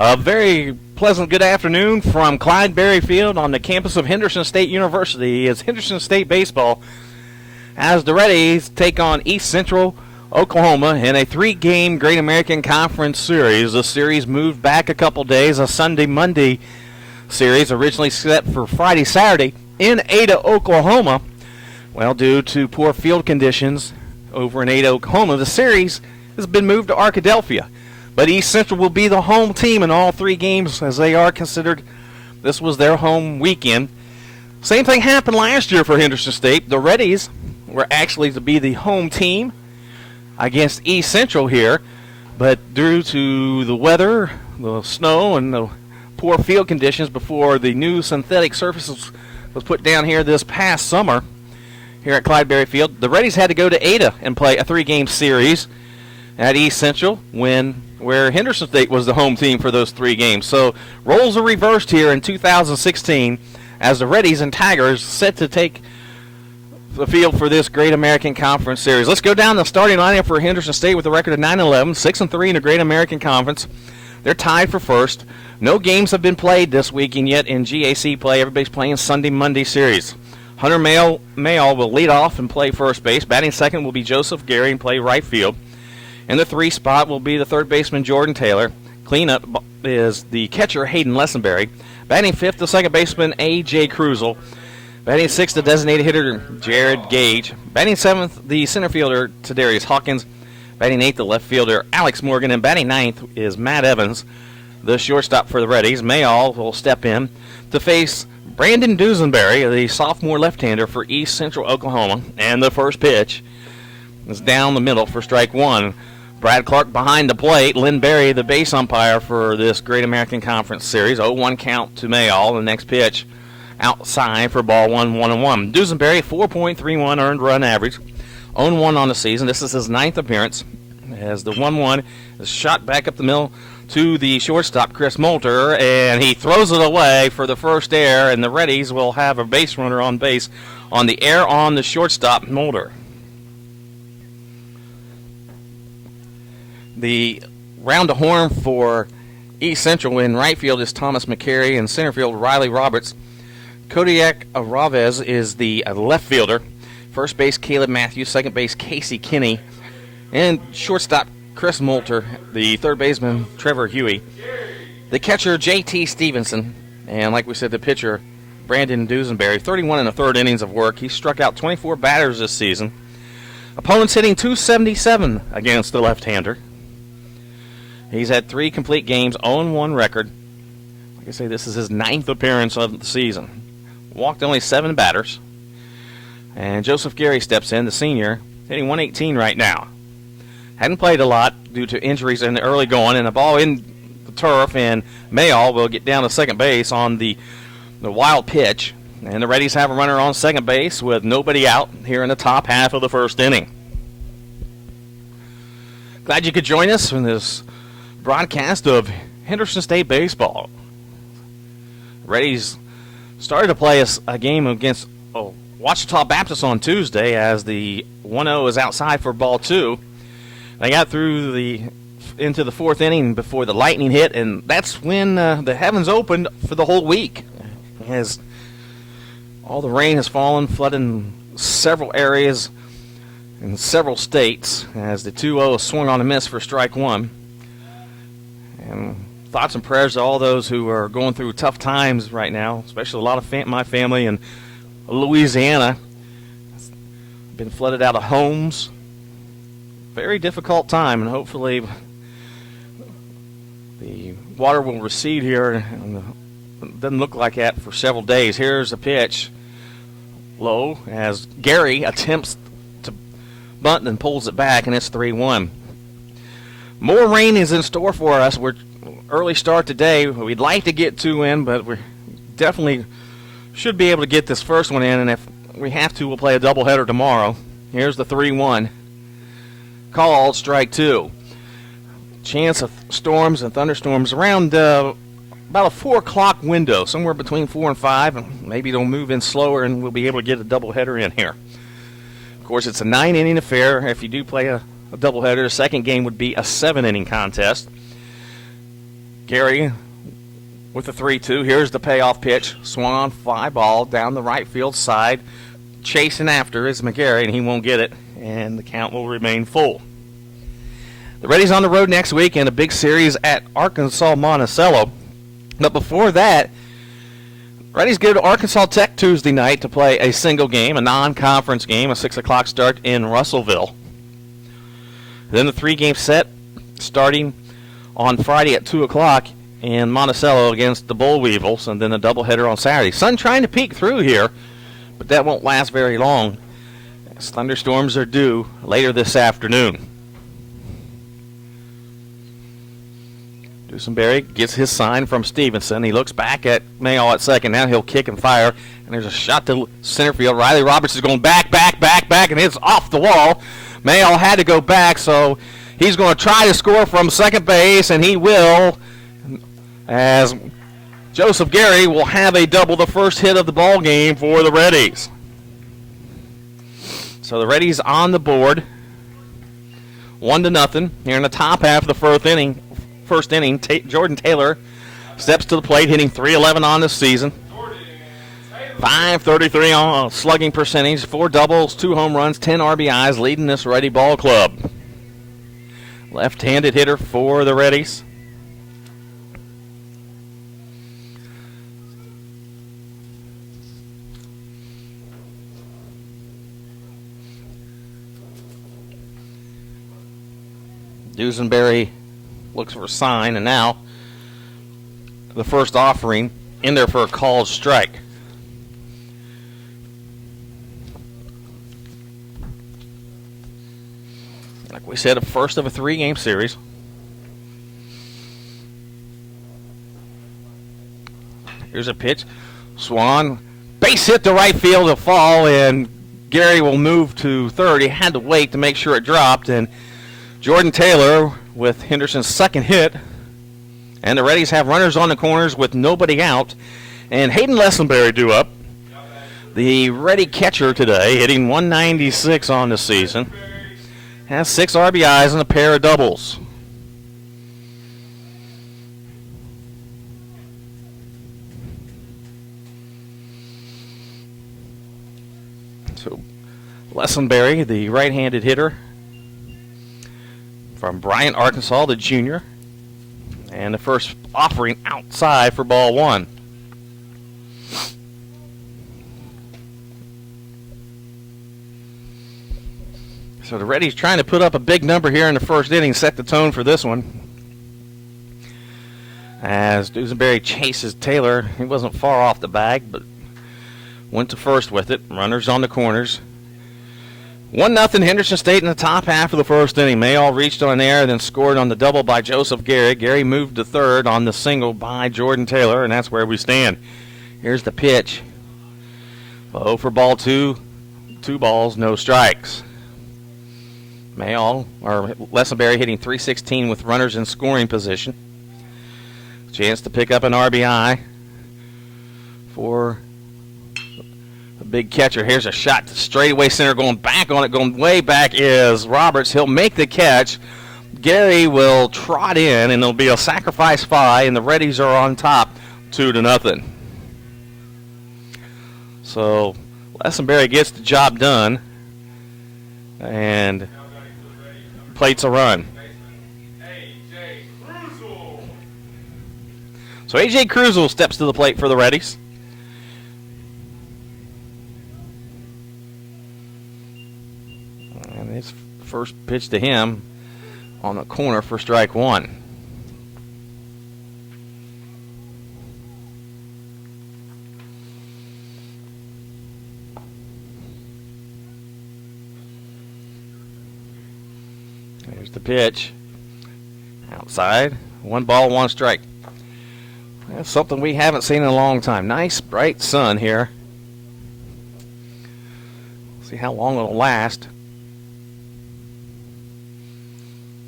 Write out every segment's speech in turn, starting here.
A very pleasant good afternoon from Clyde Field on the campus of Henderson State University. It's Henderson State baseball as the Reddies take on East Central Oklahoma in a 3-game Great American Conference series. The series moved back a couple days, a Sunday-Monday series originally set for Friday-Saturday in Ada, Oklahoma. Well, due to poor field conditions over in Ada, Oklahoma, the series has been moved to Arkadelphia. But East Central will be the home team in all 3 games as they are considered. This was their home weekend. Same thing happened last year for Henderson State. The Reddies were actually to be the home team against East Central here. But due to the weather, the snow, and the poor field conditions before the new synthetic surfaces was put down here this past summer here at Clyde Field, the Reddies had to go to Ada and play a 3-game series at East Central where Henderson State was the home team for those 3 games. So roles are reversed here in 2016 as the Reddies and Tigers set to take the field for this Great American Conference series. Let's go down the starting lineup for Henderson State with a record of 9-11, 6-3 in the Great American Conference. They're tied for first. No games have been played this weekend yet in GAC play. Everybody's playing Sunday-Monday series. Hunter Mayall will lead off and play first base. Batting second will be Joseph Gary and play right field. In the 3 spot will be the third baseman Jordan Taylor. Cleanup is the catcher Hayden Lessenberry. Batting fifth, the second baseman A.J. Cruzel. Batting sixth, the designated hitter Jared Gage. Batting seventh, the center fielder Tadarius Hawkins. Batting eighth, the left fielder Alex Morgan. And batting ninth is Matt Evans, the shortstop for the Reddies. Mayall will step in to face Brandon Dusenberry, the sophomore left-hander for East Central Oklahoma. And the first pitch is down the middle for strike one. Brad Clark behind the plate. Lynn Berry, the base umpire for this Great American Conference series. 0-1 count to Mayall. The next pitch outside for ball 1-1-1. Dusenberry, 4.31 earned run average. 0-1 on the season. This is his 9th appearance as the 1-1 is shot back up the middle to the shortstop, Chris Moulter, and he throws it away for the first error, and the Reddies will have a base runner on base on the error on the shortstop, Moulter. The round the horn for East Central in right field is Thomas McCary, and center field Riley Roberts. Kodiak Ravez is the left fielder. First base Caleb Matthews, second base Casey Kinney, and shortstop Chris Moulter, the third baseman Trevor Huey. The catcher J.T. Stevenson, and like we said, the pitcher Brandon Dusenberry, 31 1/3 innings of work. He struck out 24 batters this season. Opponents hitting .277 against the left-hander. He's had 3 complete games, 0-1 record. Like I say, this is his 9th appearance of the season. Walked only 7 batters. And Joseph Gary steps in, the senior, hitting .118 right now. Hadn't played a lot due to injuries in the early going, and a ball in the turf, and Mayall will get down to second base on the wild pitch. And the Reddies have a runner on second base with nobody out here in the top half of the first inning. Glad you could join us in this broadcast of Henderson State baseball. Reddies started to play a game against Ouachita Baptist on Tuesday as the 1-0 is outside for ball 2. They got through into the 4th inning before the lightning hit, and that's when the heavens opened for the whole week. As all the rain has fallen, flooding several areas in several states as the 2-0 swung on a miss for strike one. And thoughts and prayers to all those who are going through tough times right now, especially a lot of my family in Louisiana. Been flooded out of homes. Very difficult time, and hopefully the water will recede here. And it doesn't look like that for several days. Here's a pitch low as Gary attempts to bunt and pulls it back, and it's 3-1. More rain is in store for us. We're early start today. We'd like to get 2 in, but we definitely should be able to get this first one in, and if we have to, we'll play a doubleheader tomorrow. Here's the 3-1. Called strike 2. Chance of storms and thunderstorms around about a 4 o'clock window, somewhere between 4 and 5, and maybe it'll move in slower and we'll be able to get a doubleheader in here. Of course, it's a 9-inning affair. If you do play a doubleheader, the second game would be a 7-inning contest. Gary with the 3-2. Here's the payoff pitch. Swung on fly ball down the right field side. Chasing after is McGarry, and he won't get it, and the count will remain full. The Reddies on the road next week in a big series at Arkansas Monticello. But before that, Reddies go to Arkansas Tech Tuesday night to play a single game, a non-conference game, a 6 o'clock start in Russellville. Then the 3-game set starting on Friday at 2 o'clock in Monticello against the Bull Weevils, and then a doubleheader on Saturday. Sun trying to peek through here, but that won't last very long, as thunderstorms are due later this afternoon. Dusenberry gets his sign from Stevenson. He looks back at Mayall at second. Now he'll kick and fire, and there's a shot to center field. Riley Roberts is going back, and it's off the wall. Mayall had to go back, so he's going to try to score from second base, and he will, as Joseph Gary will have a double, the first hit of the ball game for the Reddies. So the Reddies on the board, 1-0 here in the top half of the first inning. Jordan Taylor steps to the plate, hitting .311 on the season. .533 on slugging percentage, 4 doubles, 2 home runs, 10 RBIs, leading this Reddie ball club. Left-handed hitter for the Reddies. Dusenberry looks for a sign, and now the first offering in there for a called strike. Like we said, a first of a 3-game series. Here's a pitch. Swan, base hit to right field, a fall, and Gary will move to third. He had to wait to make sure it dropped, and Jordan Taylor with Henderson's second hit, and the Reddies have runners on the corners with nobody out, and Hayden Lessenberry due up. The Reddie catcher today, hitting .196 on the season, has 6 RBIs and a pair of doubles. So Lessenberry, the right-handed hitter from Bryant, Arkansas, the junior, and the first offering outside for ball 1. So the Reddies trying to put up a big number here in the first inning, set the tone for this one. As Dusenberry chases Taylor, he wasn't far off the bag, but went to first with it. Runners on the corners. 1-0 Henderson State in the top half of the first inning. Mayall reached on air, then scored on the double by Joseph Gary. Gary moved to third on the single by Jordan Taylor, and that's where we stand. Here's the pitch. 0 for ball 2. 2 balls, no strikes. Lessenberry hitting .316 with runners in scoring position. Chance to pick up an RBI for the big catcher. Here's a shot to straightaway center, going back on it, going way back is Roberts. He'll make the catch. Gary will trot in, and it'll be a sacrifice fly, and the Reddies are on top 2-0. So Lessenberry gets the job done, and plates a run. So A.J. Cruzel steps to the plate for the Reddies. And his first pitch to him on the corner for strike 1. There's the pitch. Outside. 1 ball, 1 strike. That's something we haven't seen in a long time. Nice, bright sun here. See how long it'll last.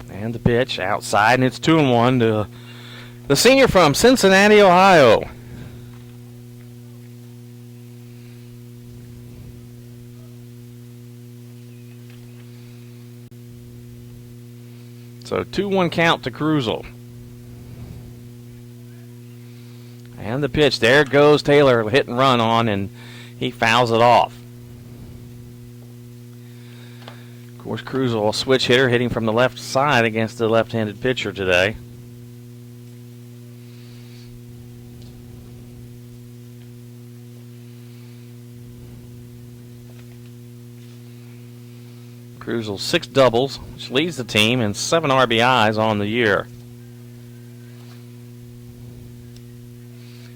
And the pitch outside, and it's 2-1 to the senior from Cincinnati, Ohio. So 2-1 count to Cruzel. And the pitch. There goes Taylor, hit and run on, and he fouls it off. Of course, Cruz will switch hitter, hitting from the left side against the left-handed pitcher today. Cruz will 6 doubles, which leads the team, and 7 RBIs on the year.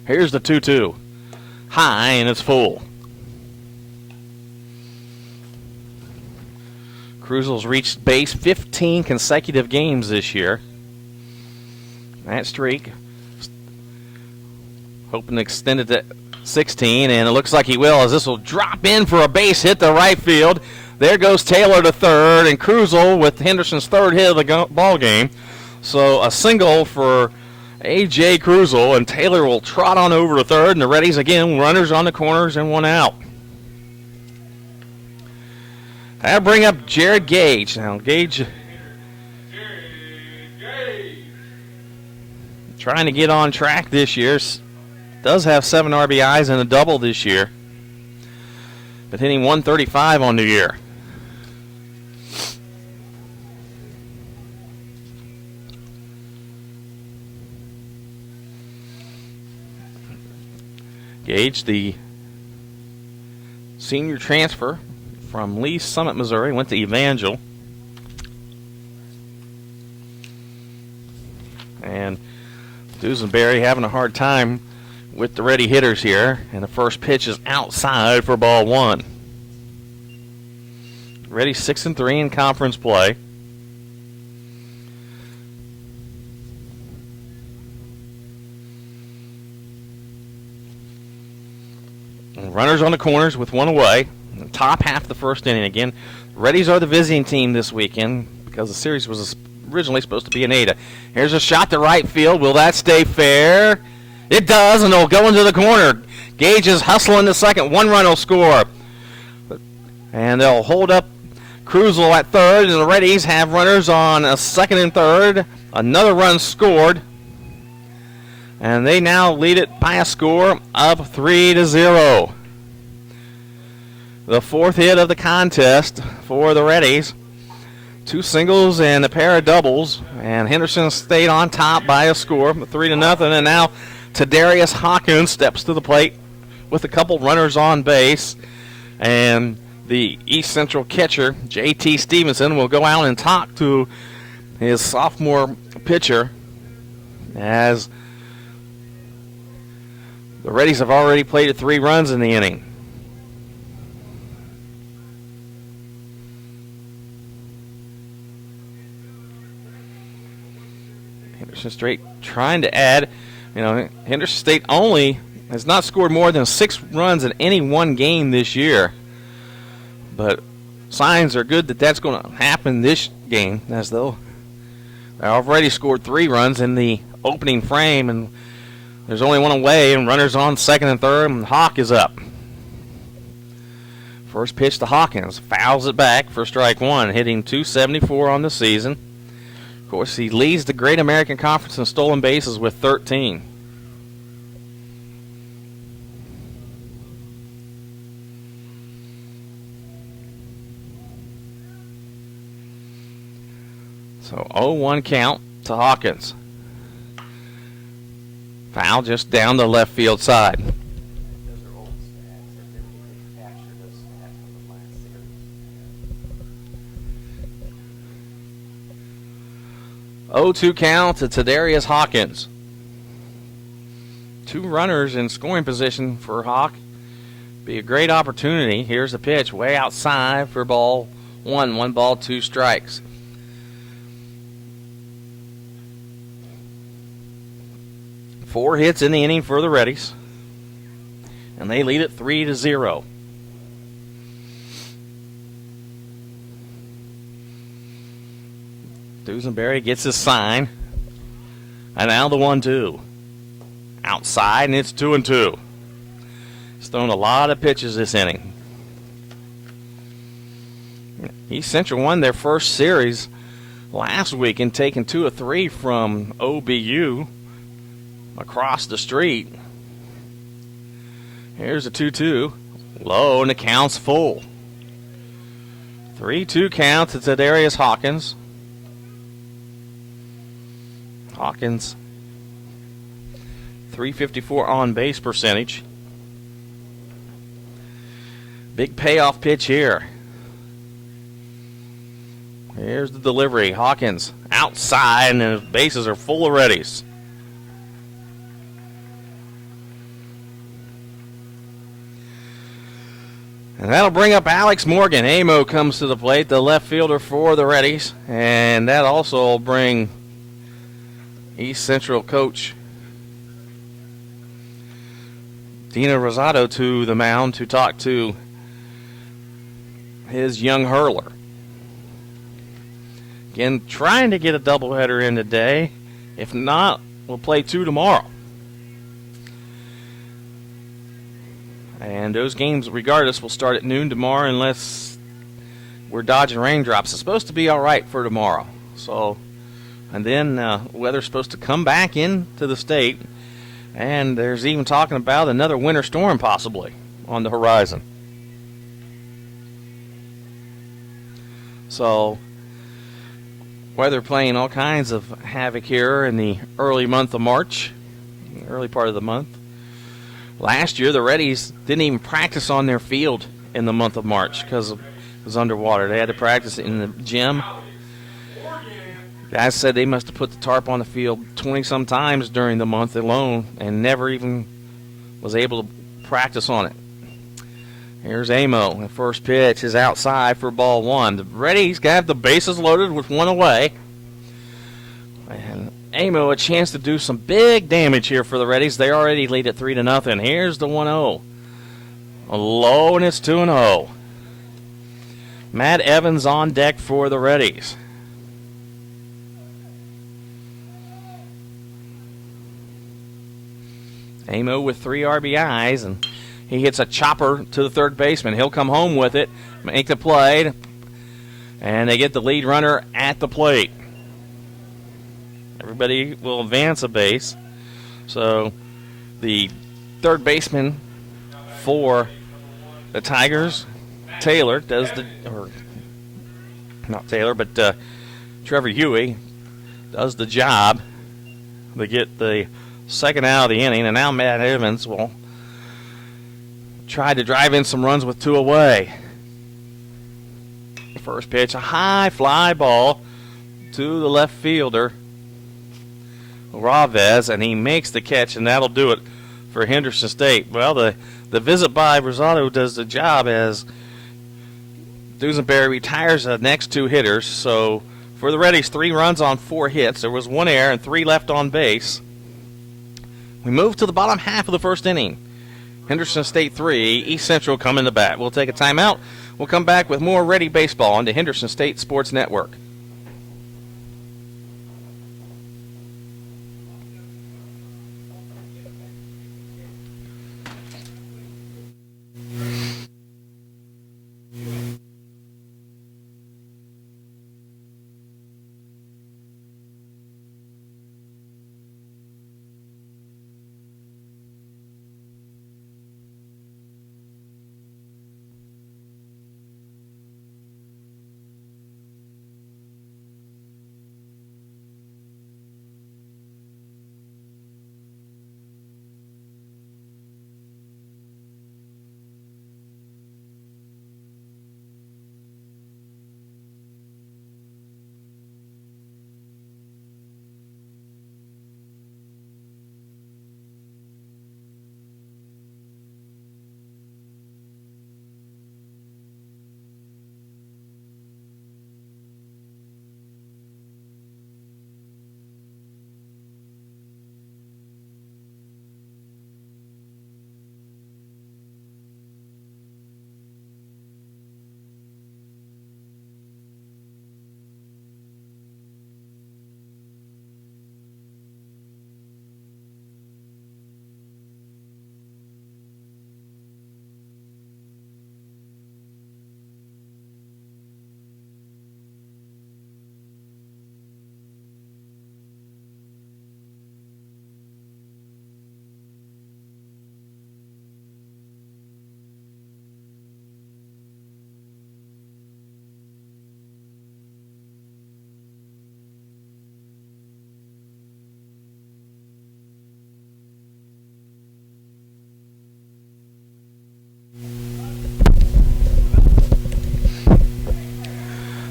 Here's the 2-2. High, and it's full. Cruz's reached base 15 consecutive games this year. That streak, hoping to extend it to 16, and it looks like he will, as this will drop in for a base hit to right field. There goes Taylor to third, and Cruzell with Henderson's third hit of the ball game. So a single for A.J. Cruzell, and Taylor will trot on over to third, and the Reddies again, runners on the corners and 1 out. That'll bring up Jared Gage. Now, Gage trying to get on track this year. Does have 7 RBIs and a double this year, but hitting 135 on the year. Gage, the senior transfer from Lee Summit, Missouri, went to Evangel. And Dusenberry having a hard time with the ready hitters here. And the first pitch is outside for ball 1. Ready 6-3 in conference play. Runners on the corners with 1 away. Top half of the first inning again. Reddies are the visiting team this weekend because the series was originally supposed to be in Ada. Here's a shot to right field. Will that stay fair? It does, and it'll go into the corner. Gage is hustling to second. 1 run will score. And they'll hold up Cruzell at third, and the Reddies have runners on a second and third. Another run scored. And they now lead it by a score of 3-0. The 4th hit of the contest for the Reddies. 2 singles and a pair of doubles. And Henderson stayed on top by a score of 3-0. And now Tadarius Hawkins steps to the plate with a couple runners on base. And the East Central catcher, J.T. Stevenson, will go out and talk to his sophomore pitcher, as the Reddies have already played 3 runs in the inning. Henderson State trying to add. Henderson State only has not scored more than 6 runs in any one game this year. But signs are good that that's going to happen this game, as though they already scored 3 runs in the opening frame, and there's only 1 away, and runners on second and third, and Hawk is up. First pitch to Hawkins. Fouls it back for strike 1, hitting .274 on the season. Of course, he leads the Great American Conference in stolen bases with 13. So 0-1 count to Hawkins. Foul just down the left field side. Those are old stats. If they capture those stats from the last series. 0-2 count to Tadarius Hawkins. 2 runners in scoring position for Hawk. Be a great opportunity. Here's the pitch way outside for ball 1. 1 ball, 2 strikes. Four hits in the inning for the Reddies, and they lead it 3-0. Dusenberry gets his sign, and now the 1-2. Outside, and it's 2-2. He's thrown a lot of pitches this inning. East Central won their first series last week and taken 2 of 3 from OBU across the street. Here's a 2-2. Low, and the count's full. 3-2 count. It's Darius Hawkins. Hawkins, 354 on base percentage. Big payoff pitch here. Here's the delivery. Hawkins outside, and the bases are full of Reddies. And that'll bring up Alex Morgan. Amo comes to the plate, the left fielder for the Reddies. And that also will bring East Central coach Dina Rosado to the mound to talk to his young hurler. Again, trying to get a doubleheader in today. If not, we'll play 2 tomorrow. And those games, regardless, will start at noon tomorrow unless we're dodging raindrops. It's supposed to be all right for tomorrow. So, and then weather's supposed to come back into the state. And there's even talking about another winter storm possibly on the horizon. So, weather playing all kinds of havoc here in the early month of March, early part of the month. Last year, the Reddies didn't even practice on their field in the month of March because it was underwater. They had to practice in the gym. Guys said they must have put the tarp on the field 20-some times during the month alone and never even was able to practice on it. Here's Amo. The first pitch is outside for ball 1. The Reddies got the bases loaded with 1 away. And Amo a chance to do some big damage here for the Reddies. They already lead at 3-0. Here's the 1-0. A low, and it's 2-0. Matt Evans on deck for the Reddies. Amo with 3 RBIs, and he hits a chopper to the third baseman. He'll come home with it, make the play, and they get the lead runner at the plate. Everybody will advance a base. So the third baseman for the Tigers, Taylor, does the, or not Taylor, but Trevor Huey does the job. They get the second out of the inning, and now Matt Evans will try to drive in some runs with 2 away. First pitch, a high fly ball to the left fielder, Ravez, and he makes the catch, and that'll do it for Henderson State. Well, the visit by Rosado does the job as Dusenberry retires the next 2 hitters. So for the Reddies, 3 runs on 4 hits. There was 1 error and 3 left on base. We move to the bottom half of the first inning. Henderson State 3, East Central coming to bat. We'll take a timeout. We'll come back with more Reddie baseball on the Henderson State Sports Network.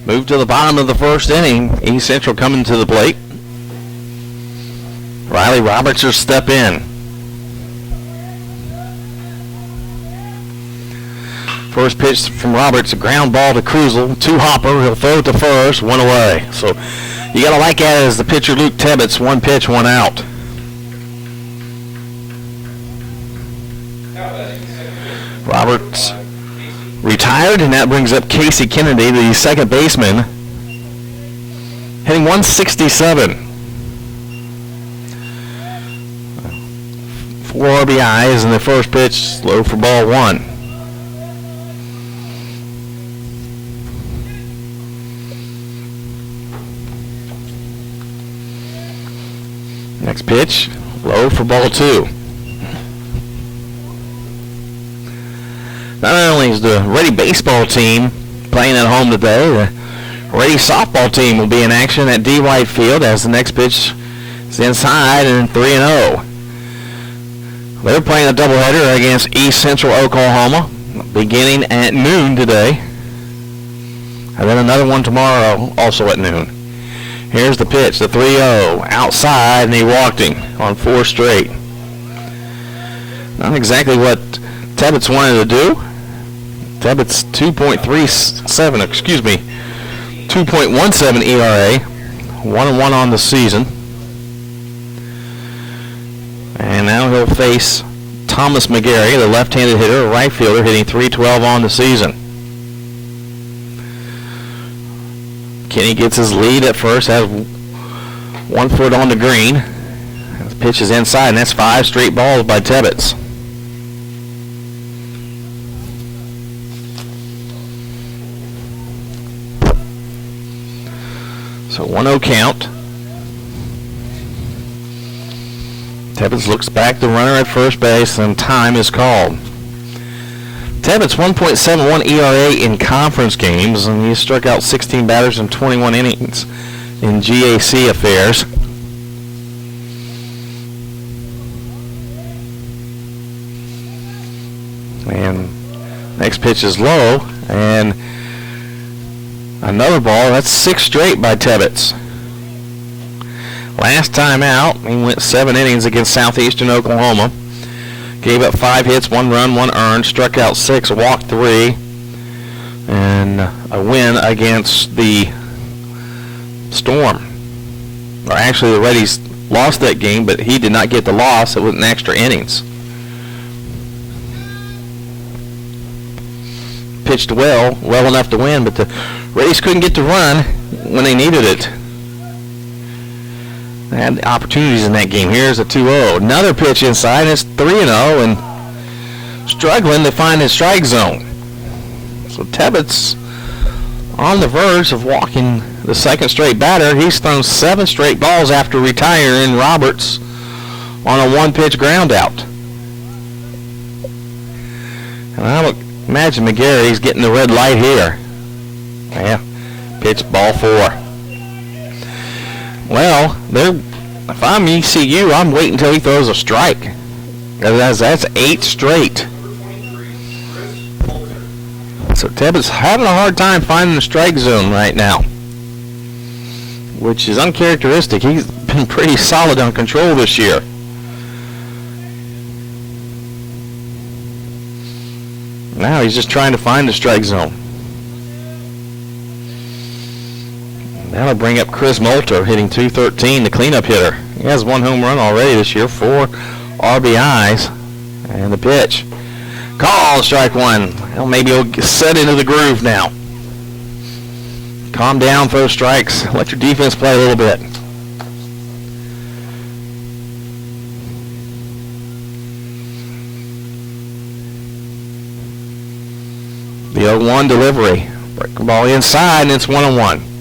Move to the bottom of the first inning. East Central coming to the plate. Riley Roberts will step in. First pitch from Roberts, a ground ball to Krusel. 2-hopper. He'll throw it to first. 1 away. So you got to like at it as the pitcher Luke Tebbets. 1 pitch, 1 out. Roberts retired, and that brings up Casey Kennedy, the second baseman, hitting 167. 4 RBIs in the first pitch, low for ball 1. Next pitch, low for ball 2. Not only is the Reddie baseball team playing at home today, the Reddie softball team will be in action at D. White Field as the next pitch is inside and 3-0. They're playing a doubleheader against East Central Oklahoma beginning at noon today. And then another one tomorrow also at noon. Here's the pitch, the 3-0, outside, and he walked him on 4 straight. Not exactly what Tebbets wanted to do. Tebbets 2.17 ERA, 1-1 on the season. And now he'll face Thomas McGarry, the left-handed hitter, a right fielder, hitting .312 on the season. Kenny gets his lead at first, has 1 foot on the green. The pitch is inside, and that's 5 straight balls by Tebbets. So 1-0 count. Tebbets looks back, the runner at first base, and time is called. Tebbets 1.71 ERA in conference games, and he struck out 16 batters in 21 innings in GAC affairs. And next pitch is low, and another ball. That's 6 straight by Tebbets. Last time out, he went 7 innings against Southeastern Oklahoma. Gave up 5 hits, 1 run, 1 earned, struck out 6, walked 3, and a win against the Storm. Or actually, the Reddies lost that game, but he did not get the loss. It was an extra innings. Pitched well enough to win, but the Reddies couldn't get to run when they needed it. They had opportunities in that game. Here's a 2-0. Another pitch inside. It's 3-0 and struggling to find his strike zone. So Tebbets on the verge of walking the second straight batter. He's thrown 7 straight balls after retiring Roberts on a 1-pitch ground out. And I would imagine McGarry's getting the red light here. Yeah, pitch ball 4. Well, if I'm ECU, I'm waiting until he throws a strike. That's 8 straight. So Tebbets having a hard time finding the strike zone right now, which is uncharacteristic. He's been pretty solid on control this year. Now he's just trying to find the strike zone. That'll bring up Chris Moulter, hitting .213, the cleanup hitter. He has 1 home run already this year, 4 RBIs, and the pitch. Call, strike 1. Well, maybe he'll set into the groove now. Calm down, throw strikes. Let your defense play a little bit. The 0-1 delivery. Breaking ball inside, and it's 1-1.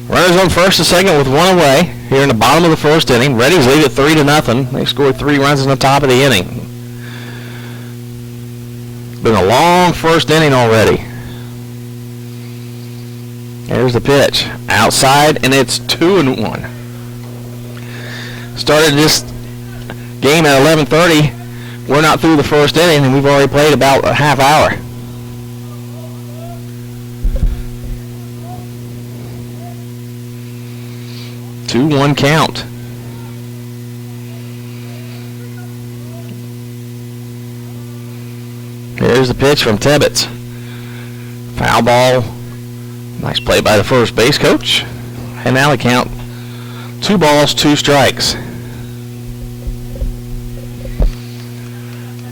Runners on first and second with 1 away here in the bottom of the first inning. Reddie's lead at 3-0. They scored 3 runs in the top of the inning. It's been a long first inning already. Here's the pitch. Outside, and it's 2-1. Started this game at 11:30. We're not through the first inning, and we've already played about a half hour. 2-1 count. Here's the pitch from Tebbets. Foul ball. Nice play by the first base coach. And now the count, 2 balls, 2 strikes.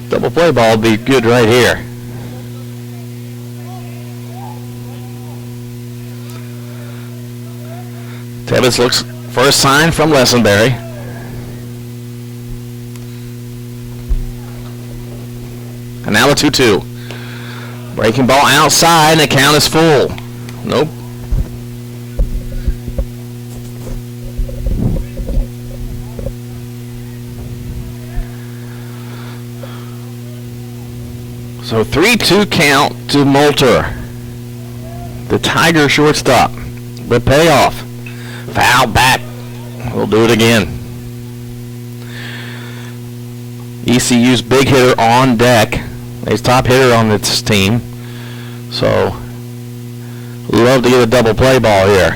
Double play ball would be good right here. Tebbets looks for a sign from Lessenberry. And now the 2-2. Breaking ball outside, and the count is full. Nope. So 3-2 count to Moulter, the Tiger shortstop. But payoff. Foul back. We'll do it again. ECU's big hitter on deck. He's top hitter on this team. So, love to get a double play ball here.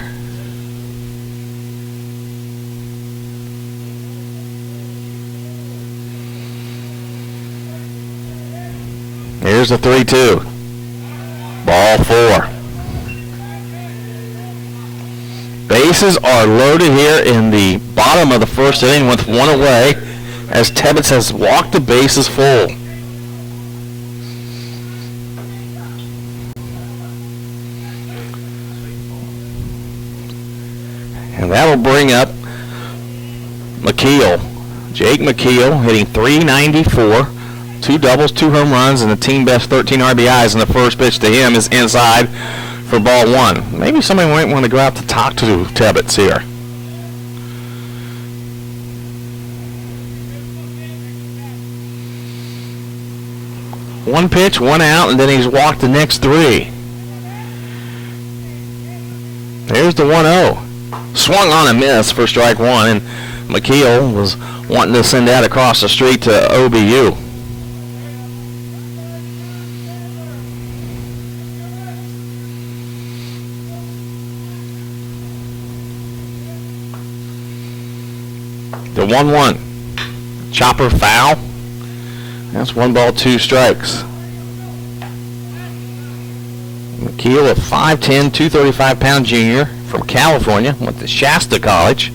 Here's the 3-2. Ball 4. Bases are loaded here in the bottom of the first inning with 1 away, as Tebbets has walked the bases full. And that'll bring up McKeel. Jake McKeel hitting .394, 2 doubles, 2 home runs, and the team best 13 RBIs. And the first pitch to him is inside for ball 1. Maybe somebody might want to go out to talk to Tebbets here. One pitch, 1 out, and then he's walked the next 3. There's the 1-0. Swung on a miss for strike 1, and McKeel was wanting to send that across the street to OBU. The 1-1. Chopper foul. That's 1 ball, 2 strikes. McKeel, a 5'10", 235-pound junior from California, went to Shasta College.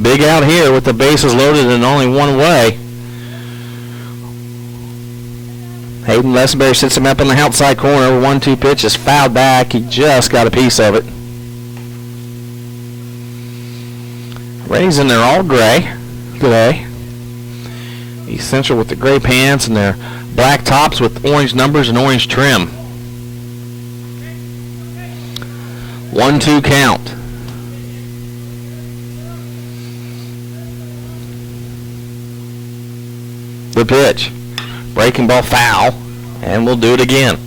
Big out here with the bases loaded and only 1 away. Hayden Lessenberry sits him up in the outside corner. 1-2 pitch is fouled back. He just got a piece of it. Reddie's in there all gray today. East Central with the gray pants and their black tops with orange numbers and orange trim. 1-2 count. The pitch. Breaking ball foul, and we'll do it again.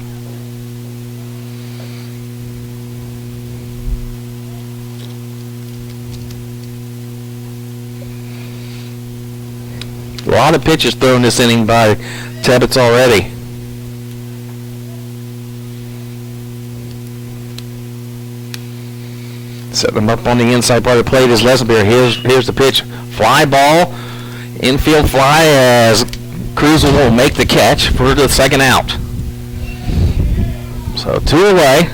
A lot of pitches thrown this inning by Tebbets already. Setting them up on the inside part of the plate is Lessenberry. Here's the pitch. Fly ball. Infield fly as Cruiser will make the catch for the second out. So 2 away.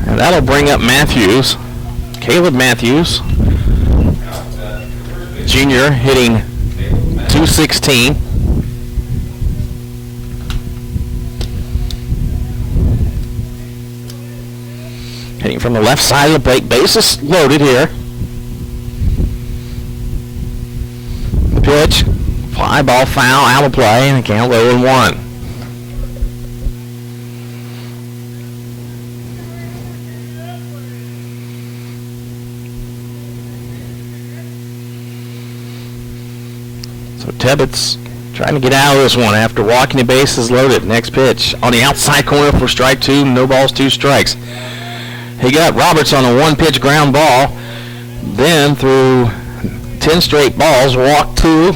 And that'll bring up Matthews. Caleb Matthews. Junior hitting .216. Hitting from the left side of the plate. Bases loaded here. The pitch. Fly ball foul out of play, and the count 0-1. So Tebbets trying to get out of this one after walking the bases loaded. Next pitch on the outside corner for strike 2. No balls, 2 strikes. He got Roberts on a 1-pitch ground ball. Then through 10 straight balls, walked 2,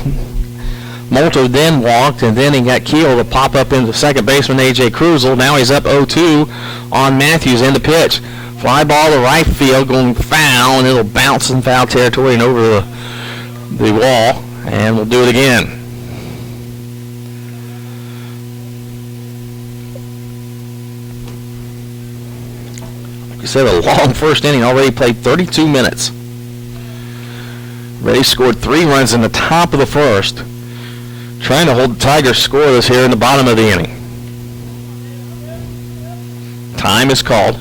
Molto then walked, and then he got Keel to pop up into second baseman A.J. Cruzel. Now he's up 0-2 on Matthews in the pitch. Fly ball to right field, going foul, and it'll bounce in foul territory and over the wall, and we'll do it again. Like I said, a long first inning, already played 32 minutes. Reddie scored 3 runs in the top of the first, trying to hold the Tigers scoreless here in the bottom of the inning. Time is called.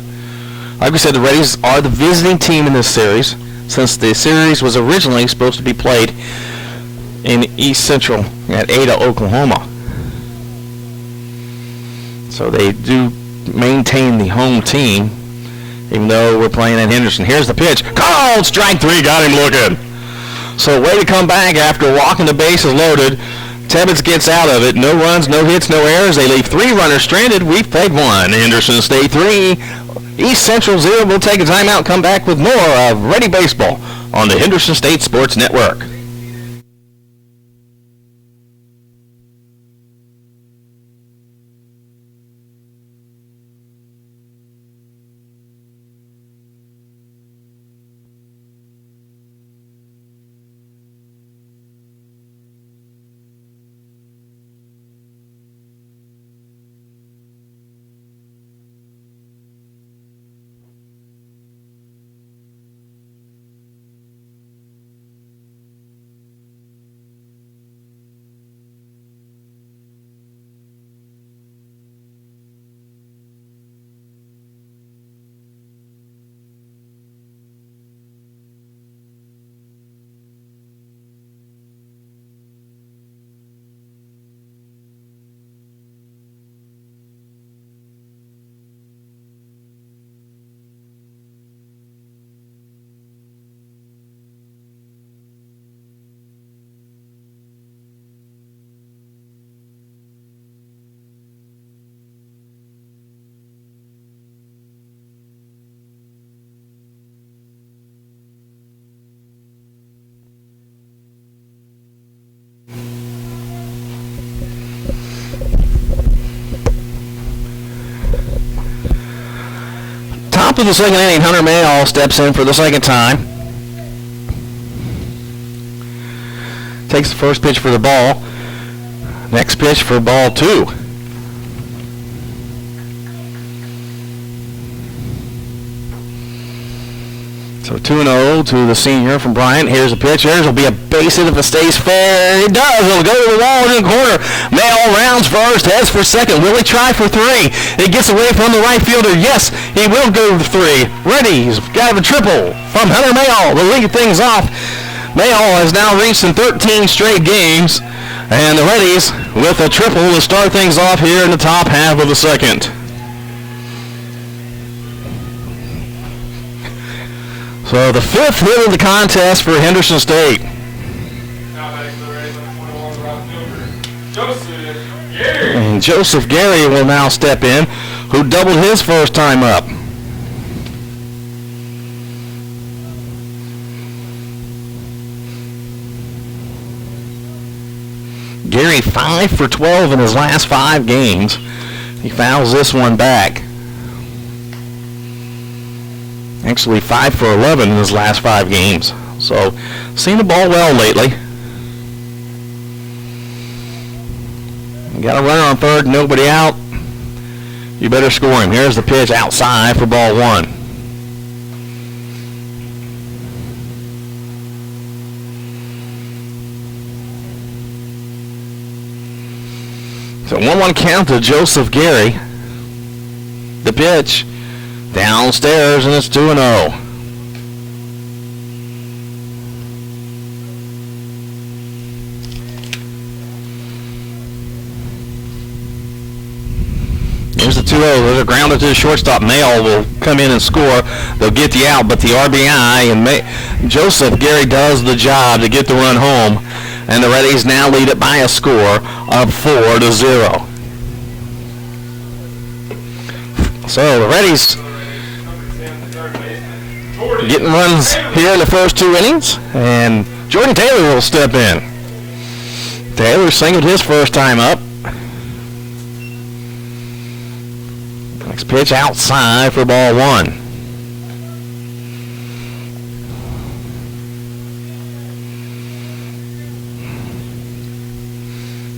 Like we said, the Reddies are the visiting team in this series, since the series was originally supposed to be played in East Central at Ada, Oklahoma. So they do maintain the home team, even though we're playing at Henderson. Here's the pitch. Called strike 3, got him looking. So way to come back after walking the bases loaded. Tebbets gets out of it. No runs, no hits, no errors. They leave 3 runners stranded. We've played 1. Henderson State 3. East Central 0. We'll take a timeout, come back with more of Reddie Baseball on the Henderson State Sports Network. Top of the second inning, Hunter Mayall steps in for the second time. Takes the first pitch for the ball. Next pitch for ball 2. So 2-0 to the senior from Bryant. Here's a pitch. Here's will be a base hit if it stays fair. It does. It'll go to the wall in the corner. Mayall rounds first, heads for second. Will he try for 3? It gets away from the right fielder. Yes, he will go for 3. Reddie's got a triple from Hunter Mayall to lead things off. Mayall has now reached in 13 straight games, and the Reddies with a triple to start things off here in the top half of the second. So the 5th hit of the contest for Henderson State. And Joseph Gary will now step in, who doubled his first time up. Gary 5 for 12 in his last 5 games. He fouls this one back. Actually 5 for 11 in his last 5 games. So, seen the ball well lately. Got a runner on third, nobody out. You better score him. Here's the pitch outside for ball 1. So 1-1 count to Joseph Gary. The pitch downstairs, and it's 2-0. Here's the 2-0. There's a grounder to the shortstop. Mayall will come in and score. They'll get the out, but the RBI, and Joseph Gary does the job to get the run home. And the Reddies now lead it by a score of 4-0. So the Reddies getting runs here in the first 2 innings, and Jordan Taylor will step in. Taylor singled his first time up. Next pitch outside for ball one.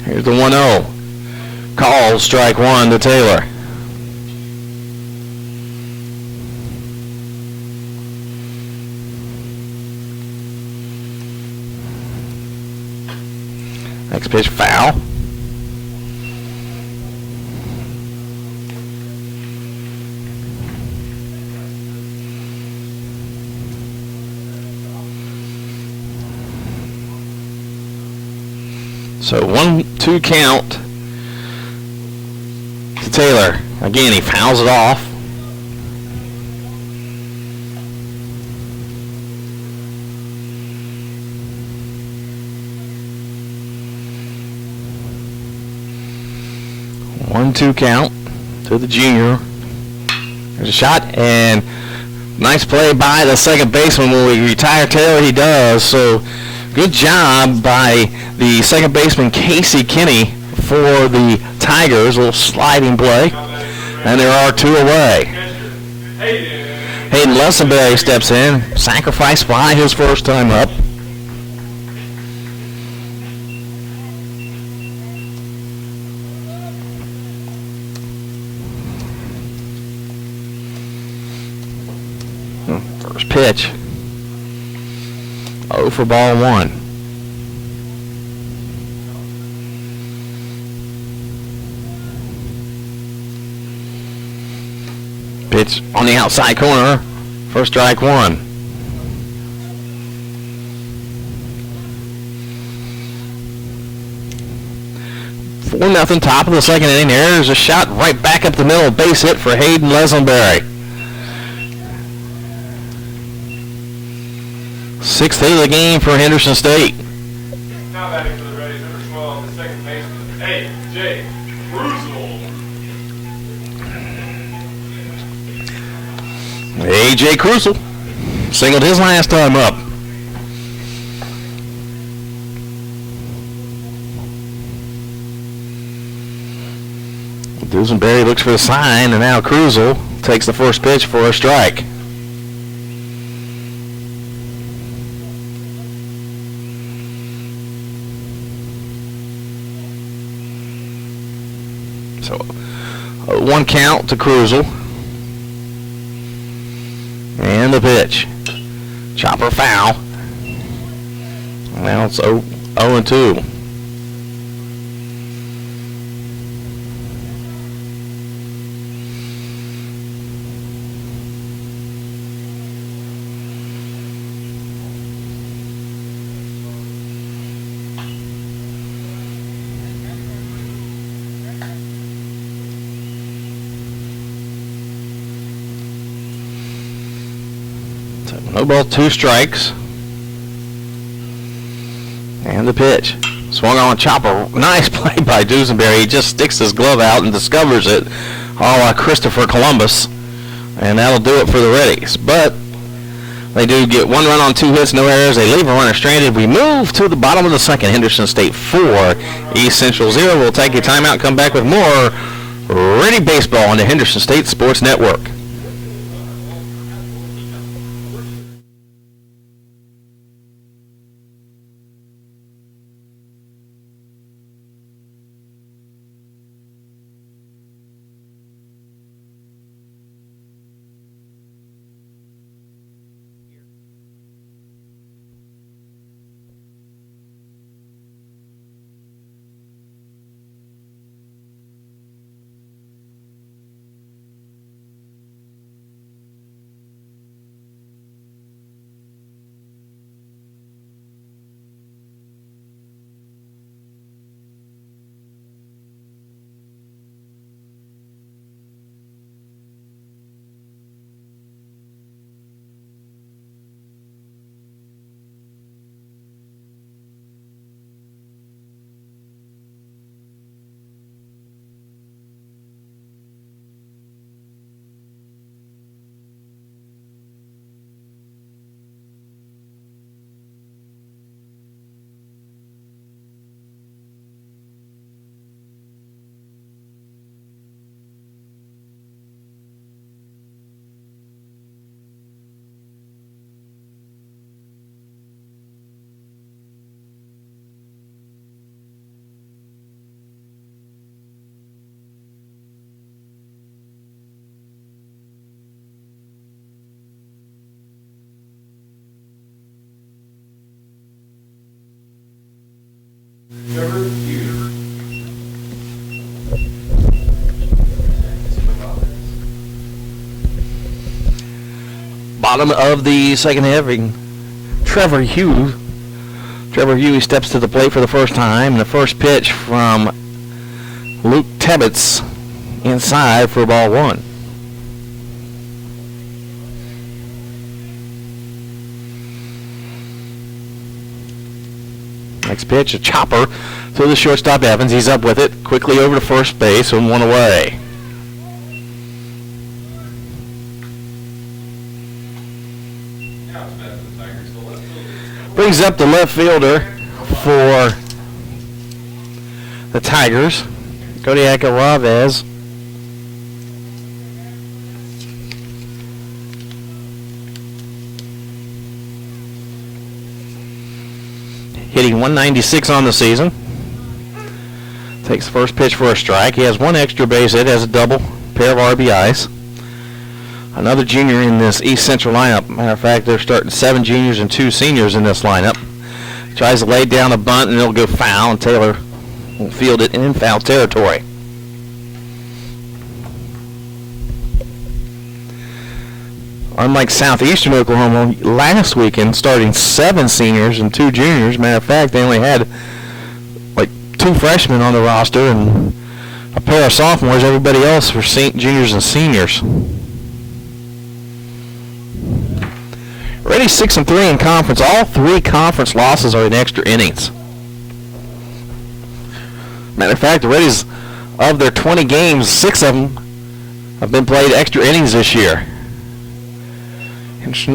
Here's the 1-0. Called strike one to Taylor. Next pitch foul. So 1-2 count to Taylor. Again, he fouls it off. One-two count to the junior. There's a shot, and nice play by the second baseman. Will he retire Taylor? He does. So good job by the second baseman, Casey Kinney, for the Tigers. A little sliding play. And there are two away. Hayden Lessenberry steps in. Sacrifice fly his first time up. First pitch. 0 for ball one. Pitch on the outside corner. First strike one. Four nothing, top of the second inning. There's a shot right back up the middle. Base hit for Hayden Lessenberry. Sixth hit of the game for Henderson State. Now batting for the Reddies, number 12, the second baseman, A.J. Cruzel. A.J. Cruzel singled his last time up. Dusenberry looks for the sign, and now Cruzel takes the first pitch for a strike. So, one count to Cruzel. And the pitch. Chopper foul. Now it's 0-2. No ball, two strikes. And the pitch. Swung on chopper. Nice play by Dusenberry. He just sticks his glove out and discovers it. Christopher Columbus. And that'll do it for the Reddies. But they do get one run on two hits, no errors. They leave a runner stranded. We move to the bottom of the second. Henderson State 4, East Central 0. We'll take a timeout, come back with more Reddie Baseball on the Henderson State Sports Network. bottom of the second inning, Trevor Hughes. Trevor Hughes steps to the plate for the first time. The first pitch from Luke Tebbets inside for ball one. Next pitch, a chopper to the shortstop Evans. He's up with it. Quickly over to first base and one away. Brings up the left fielder for the Tigers, Kodiak Aravez. Hitting 196 on the season. Takes the first pitch for a strike. He has one extra base hit, has a double, pair of RBIs. Another junior in this East Central lineup. Matter of fact, they're starting 7 juniors and 2 seniors in this lineup. Tries to lay down a bunt and it'll go foul, and Taylor will field it in foul territory. Unlike Southeastern Oklahoma last weekend, starting 7 seniors and 2 juniors. Matter of fact, they only had like 2 freshmen on the roster and a pair of sophomores. Everybody else were juniors and seniors. Ready 6-3 in conference. All 3 conference losses are in extra innings. Matter of fact, the Reddies, of their 20 games, 6 of them have been played extra innings this year.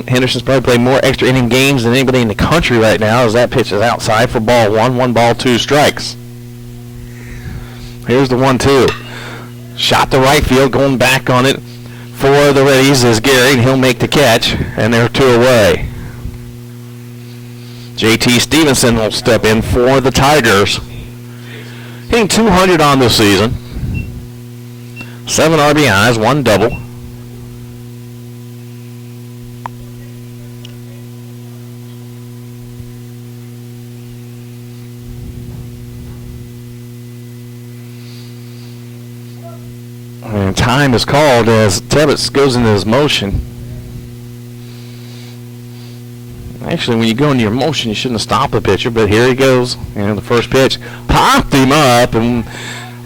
Henderson's probably played more extra inning games than anybody in the country right now, as that pitch is outside for ball 1. 1 ball, 2 strikes. Here's the 1-2. Shot to right field, going back on it for the Reddies is Gary, and he'll make the catch, and they're 2 away. JT Stevenson will step in for the Tigers. Hitting 200 on the season. 7 RBIs, 1 double. And time is called as Tebbets goes into his motion. Actually, when you go into your motion, you shouldn't have stopped the pitcher, but here he goes. And the first pitch popped him up, and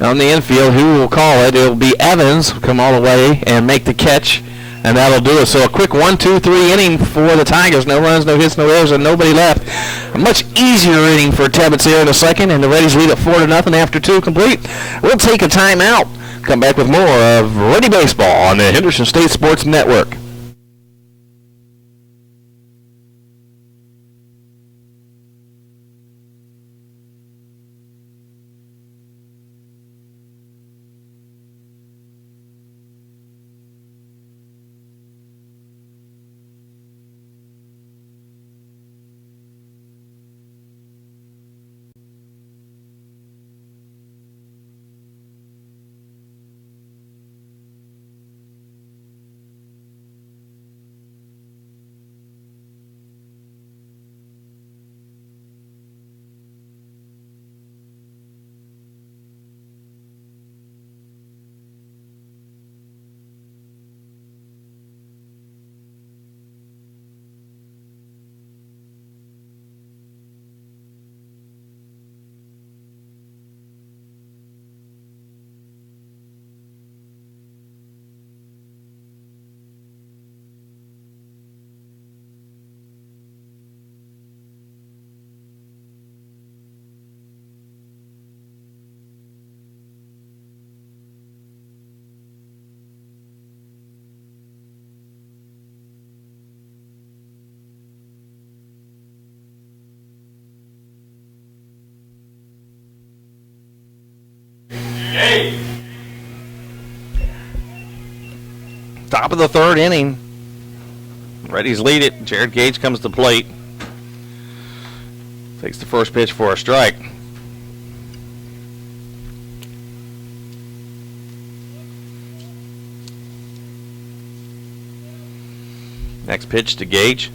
on the infield, who will call it? It'll be Evans, come all the way and make the catch, and that'll do it. So a quick 1-2-3 inning for the Tigers. No runs, no hits, no errors, and nobody left. A much easier inning for Tebbets here in a second, and the Reddies lead at 4-0 after 2 complete. We'll take a timeout. Come back with more of Reddie Baseball on the Henderson State Sports Network. Hey! Top of the 3rd inning. Reddies lead it. Jared Gage comes to plate. Takes the first pitch for a strike. Next pitch to Gage.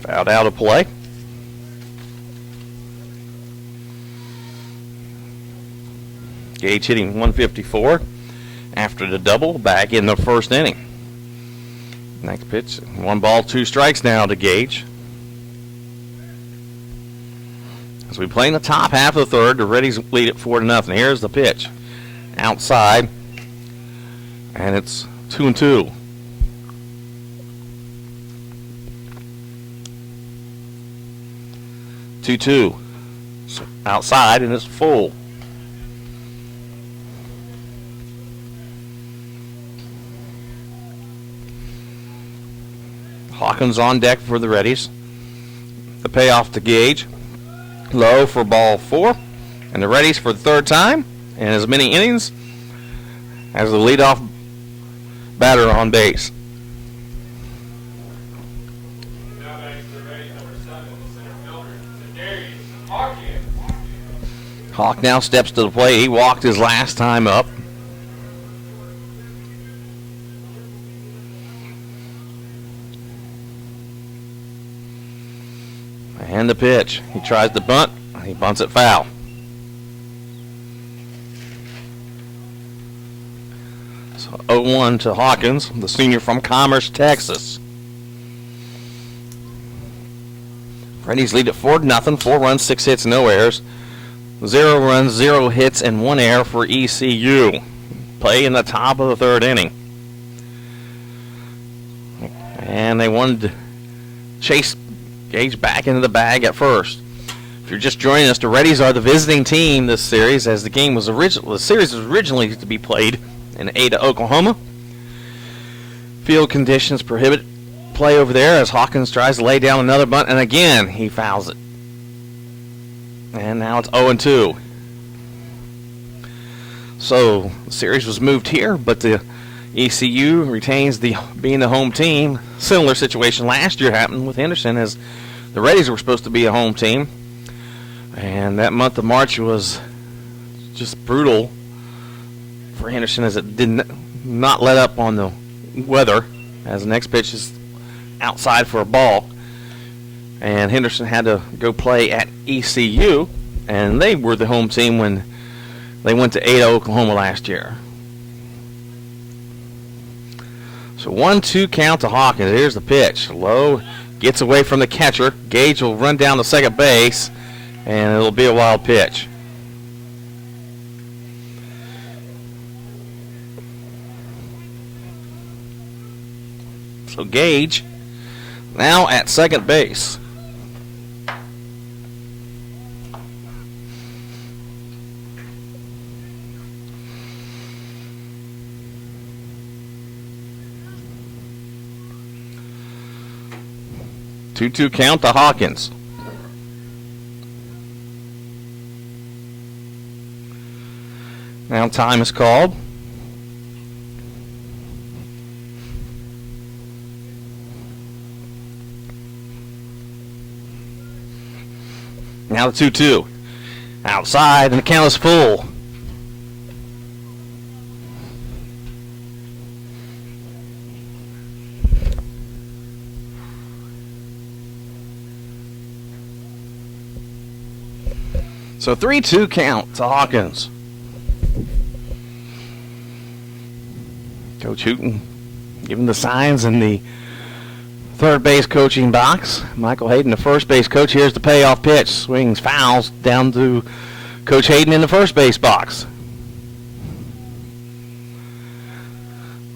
Fouled out of play. Gage hitting 154. after the double back in the first inning. Next pitch, 1 ball, 2 strikes now to Gage. As we play in the top half of the third, the Reddies lead it 4-0. Here's the pitch. Outside. And it's 2-2. Two. Outside, and it's full. Hawkins on deck for the Reddies. The payoff to Gage. Low for ball 4. And the Reddies for the third time in as many innings as the leadoff batter on base. Now back to the Reddie, number 7, the center fielder, Darius Hawkins. Hawk now steps to the plate. He walked his last time up. And the pitch. He tries to bunt. He bunts it foul. So 0-1 to Hawkins, the senior from Commerce, Texas. Reddies lead at 4-0. 4 runs, 6 hits, no errors. 0 runs, 0 hits, and 1 error for ECU. Play in the top of the third inning. And they wanted to chase Gage back into the bag at first. If you're just joining us, the Reddies are the visiting team this series, as the series was originally to be played in Ada, Oklahoma. Field conditions prohibit play over there as Hawkins tries to lay down another bunt, and again he fouls it. And now it's 0-2. So the series was moved here, but the ECU retains being the home team. Similar situation last year happened with Henderson, as the Reddies were supposed to be a home team, and that month of March was just brutal for Henderson, as it did not let up on the weather, as the next pitch is outside for a ball, and Henderson had to go play at ECU, and they were the home team when they went to Ada, Oklahoma last year. So 1-2 count to Hawkins. Here's the pitch. Low, gets away from the catcher. Gage will run down to second base, and it'll be a wild pitch. So Gage now at second base. Two count to Hawkins. Now time is called. Now the 2-2. Outside, and the count is full. So 3-2 count to Hawkins. Coach Hooten giving the signs in the third base coaching box. Michael Hayden, the first base coach. Here's the payoff pitch. Swings, fouls down to Coach Hayden in the first base box.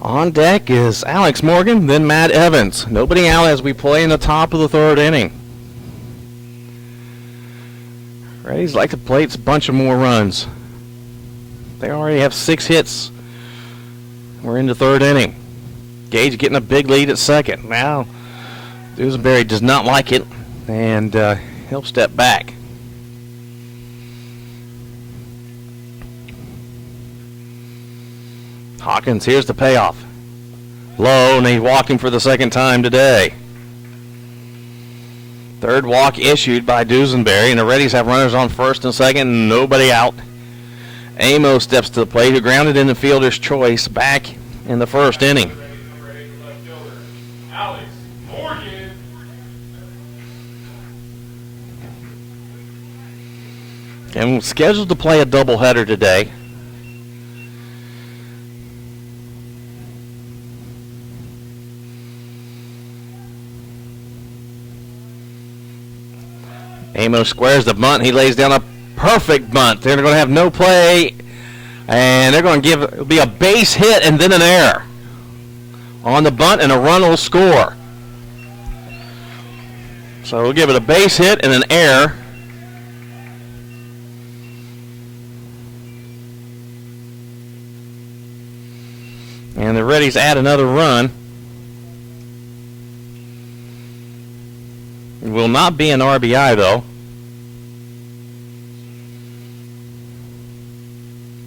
On deck is Alex Morgan, then Matt Evans. Nobody out as we play in the top of the third inning. Reddies like to play a bunch of more runs. They already have 6 hits. We're in the third inning. Gage getting a big lead at second. Now, Dusenberry does not like it, and he'll step back. Hawkins, here's the payoff. Low, and he's walking for the second time today. Third walk issued by Dusenberry, and the Reddies have runners on first and second, and nobody out. Amo steps to the plate, who grounded in the fielder's choice back in the first inning. Number 8, left fielder, Alex Morgan. And we're scheduled to play a doubleheader today. Amos squares the bunt. He lays down a perfect bunt. They're going to have no play, and they're going to it'll be a base hit and then an error on the bunt, and a run will score. So we'll give it a base hit and an error. And the Reddies add another run. It will not be an RBI, though.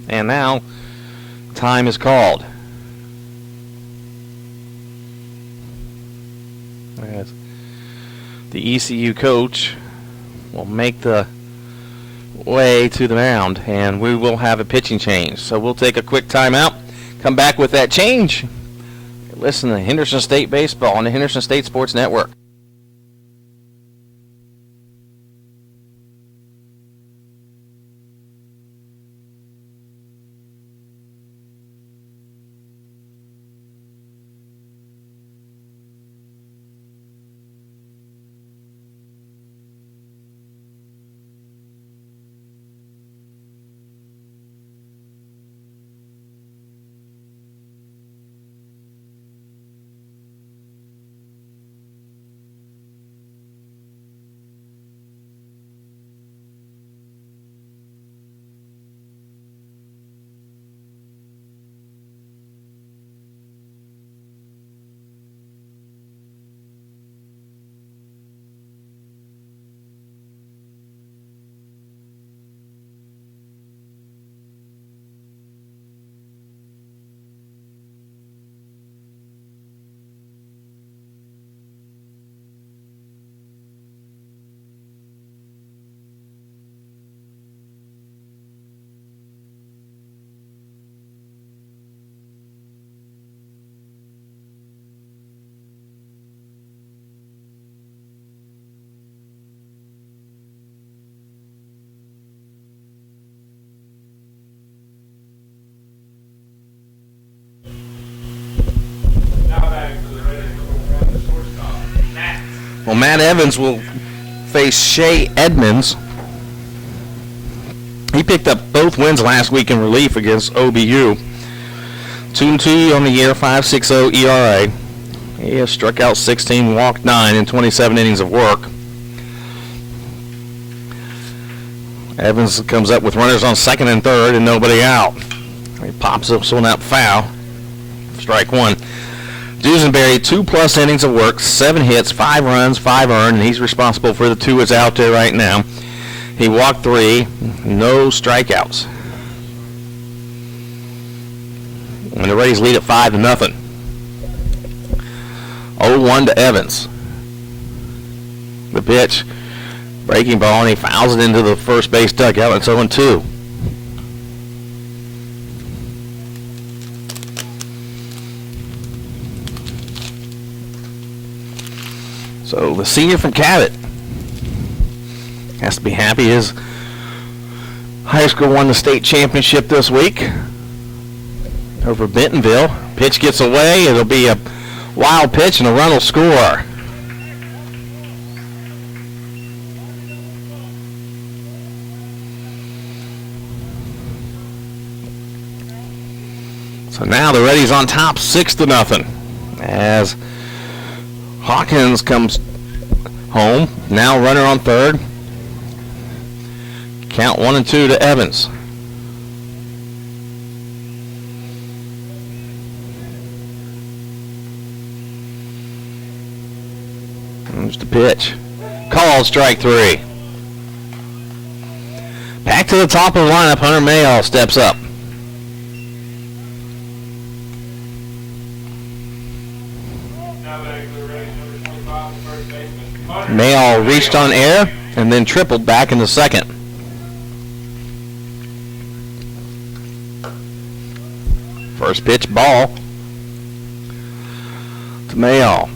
And now, time is called. As the ECU coach will make the way to the mound, and we will have a pitching change. So we'll take a quick timeout, come back with that change. Listen to Henderson State Baseball on the Henderson State Sports Network. Well, Matt Evans will face Shea Edmonds. He picked up both wins last week in relief against OBU. 2-2 on the year, 5.60 ERA. He has struck out 16, walked 9 in 27 innings of work. Evans comes up with runners on second and third and nobody out. He pops up on that foul. Strike one. Dusenberry, 2+ innings of work, 7 hits, 5 runs, 5 earned, and he's responsible for the 2 that's out there right now. He walked 3, no strikeouts. And the Rays lead at 5-0. 0-1 to Evans. The pitch, breaking ball, and he fouls it into the first base dugout. It's 0-2. So the senior from Cabot has to be happy his high school won the state championship this week over Bentonville. Pitch gets away. It'll be a wild pitch and a run will score. So now the Reddies on top 6-0 as Hawkins comes home. Now runner on third. Count 1-2 to Evans. There's the pitch. Called strike 3. Back to the top of the lineup, Hunter Mayall steps up. Mayall reached on air and then tripled back into second. First pitch ball to Mayall.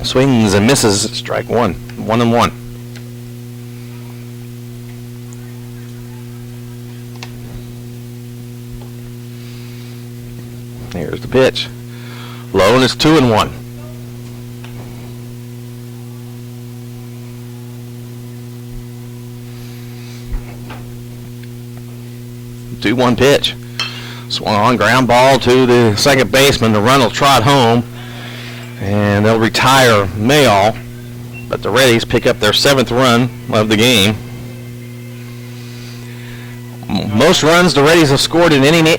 Swings and misses, strike 1. 1-1. Here's the pitch. Low, and it's 2-1. 2-1 pitch. Swung on, ground ball to the second baseman. The run will trot home, and they'll retire Mayall. But the Reddies pick up their 7th run of the game. Most runs the Reddies have scored in any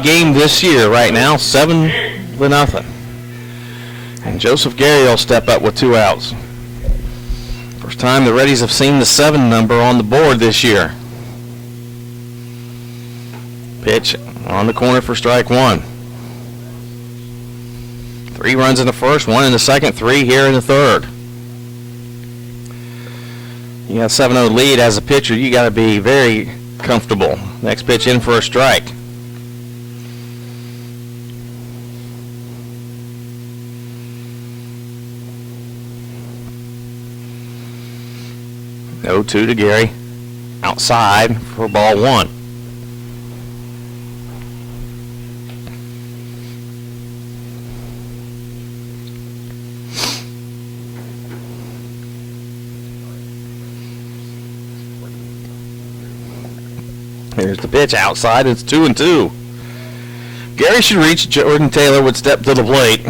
game this year right now, 7-0. And Joseph Gary will step up with 2 outs. First time the Reddies have seen the 7 number on the board this year. Pitch on the corner for strike 1. 3 runs in the first, 1 in the second, 3 here in the third. You got a 7-0 lead as a pitcher. You got to be very comfortable. Next pitch in for a strike. No 2 to Gary. Outside for ball 1. Here's the pitch outside. It's 2-2. Gary should reach. Jordan Taylor would step to the plate.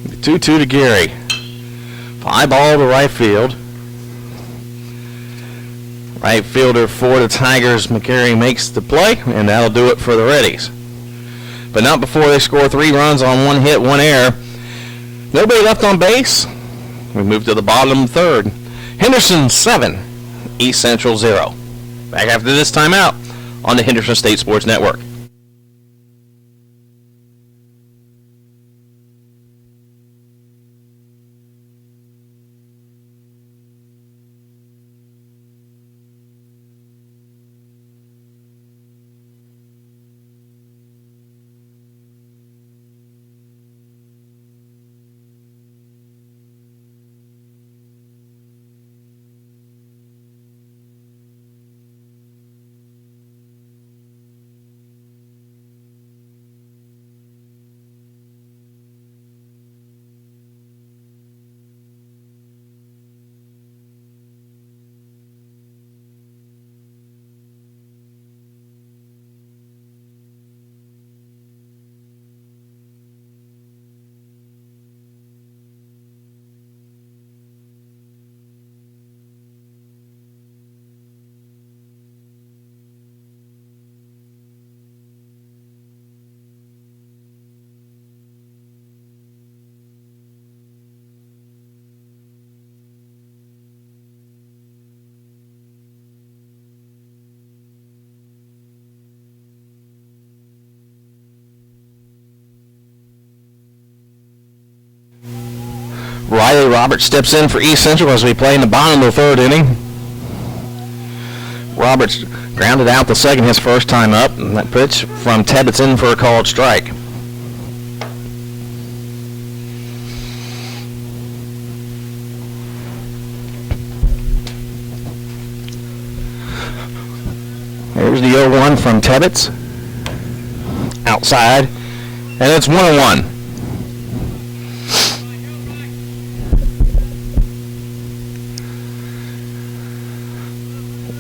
The 2-2 to Gary. Fly ball to right field. Right fielder for the Tigers, McCary, makes the play, and that'll do it for the Reddies. But not before they score 3 runs on 1 hit, 1 error. Nobody left on base. We move to the bottom of the third. Henderson 7, East Central 0. Back after this timeout on the Henderson State Sports Network. Riley Roberts steps in for East Central as we play in the bottom of the third inning. Roberts grounded out the second his first time up, and that pitch from Tebbets in for a called strike. Here's the 0-1 from Tebbets. Outside, and it's 1-1.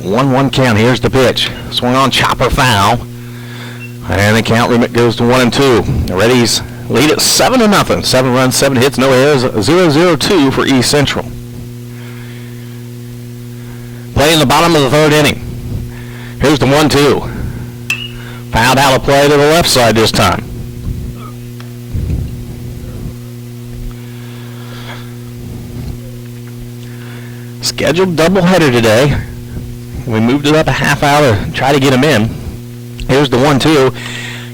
1-1 count. Here's the pitch. Swung on, chopper foul. And the count goes to 1-2. The Reddies lead at 7-0. 7 runs, 7 hits, no errors. 0-0-2 for East Central. Playing the bottom of the third inning. Here's the 1-2. Fouled out of play to the left side this time. Scheduled doubleheader today. We moved it up a half hour to try to get him in. Here's the 1-2.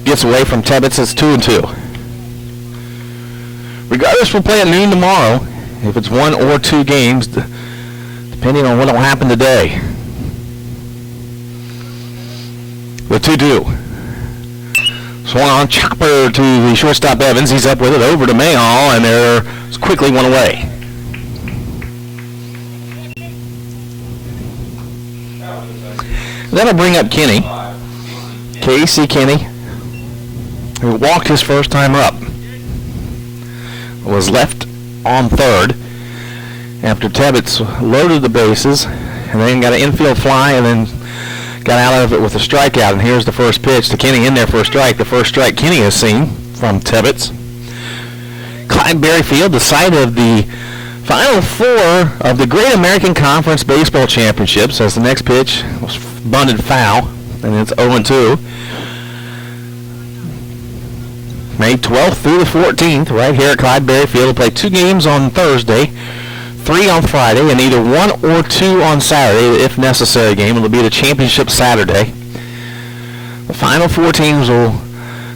Gets away from Tebbets. It's 2-2. Regardless, we'll play at noon tomorrow. If it's 1 or 2 games, depending on what will happen today. The 2-2. Swung on, chopper to the shortstop Evans. He's up with it over to Mayall, and there's quickly one away. That'll bring up Kenny, Casey Kenny, who walked his first time up. was left on third after Tebbets loaded the bases and then got an infield fly and then got out of it with a strikeout. And here's the first pitch to Kenny in there for a strike. The first strike Kenny has seen from Tebbets. Clyde Berryfield, the site of the Final Four of the Great American Conference Baseball Championships, as the next pitch was bunted foul, and it's 0-2. May 12th through the 14th, right here at Clyde Berryfield. We'll play 2 games on Thursday, 3 on Friday, and either 1 or 2 on Saturday, if necessary game. It'll be the championship Saturday. The final 4 teams will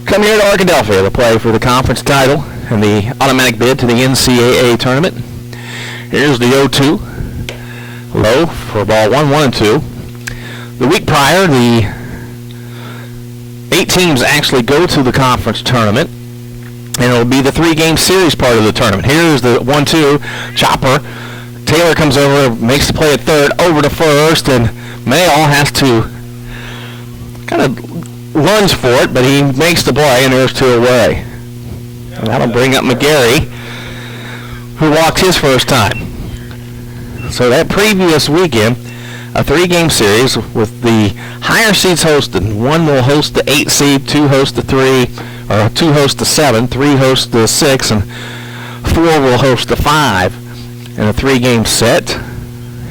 come here to Arkadelphia to play for the conference title and the automatic bid to the NCAA tournament. Here's the 0-2. Low for ball 1-1-2. The week prior, the 8 teams actually go to the conference tournament, and it'll be the 3-game series part of the tournament. Here's the 1-2. Chopper. Taylor comes over, makes the play at third, over to first, and Mayall has to kind of lunge for it, but he makes the play, and there's 2 away. And that'll bring up McGarry, who walked his first time. So that previous weekend, a 3-game series with the higher seeds hosted. 1 will host the 8 seed, 2 host the 3, or 2 host the 7, 3 host the 6, and 4 will host the 5 in a 3-game set.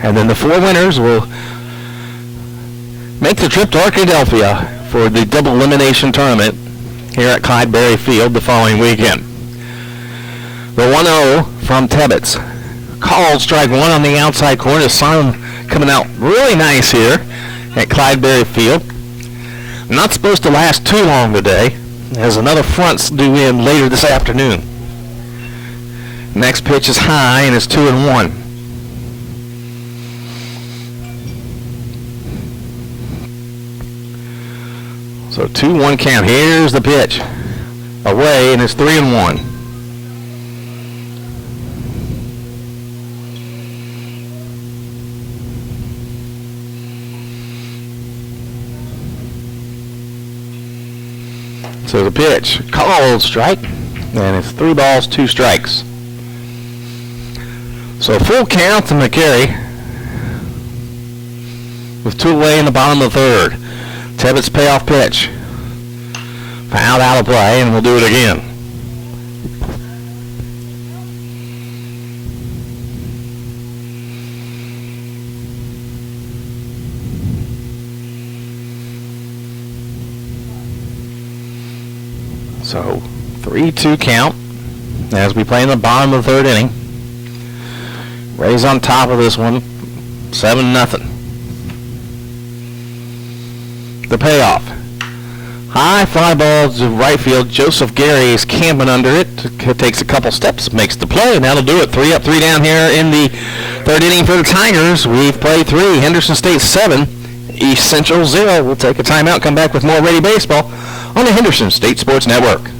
And then the 4 winners will make the trip to Arkadelphia for the double elimination tournament here at Clyde Berryfield the following weekend. The 1-0 from Tebbets. Called strike 1 on the outside corner. The sun coming out really nice here at Clyde Berryfield. Not supposed to last too long today, as another front's due in later this afternoon. Next pitch is high and it's 2-1. So 2-1 count. Here's the pitch. Away, and it's 3-1. So the pitch, called strike, and it's 3 balls, 2 strikes. So full count to McCary with 2 away in the bottom of the 3rd. Tebbets' payoff pitch. Fouled out of play, and we'll do it again. So 3-2 count as we play in the bottom of the 3rd inning. Rays on top of this one, 7-0. The payoff. High fly ball to right field. Joseph Gary is camping under it. Takes a couple steps, makes the play, and that'll do it. 3 up, 3 down here in the 3rd inning for the Tigers. We've played 3. Henderson State 7. East Central 0. We'll take a timeout, come back with more Reddie Baseball on the Henderson State Sports Network.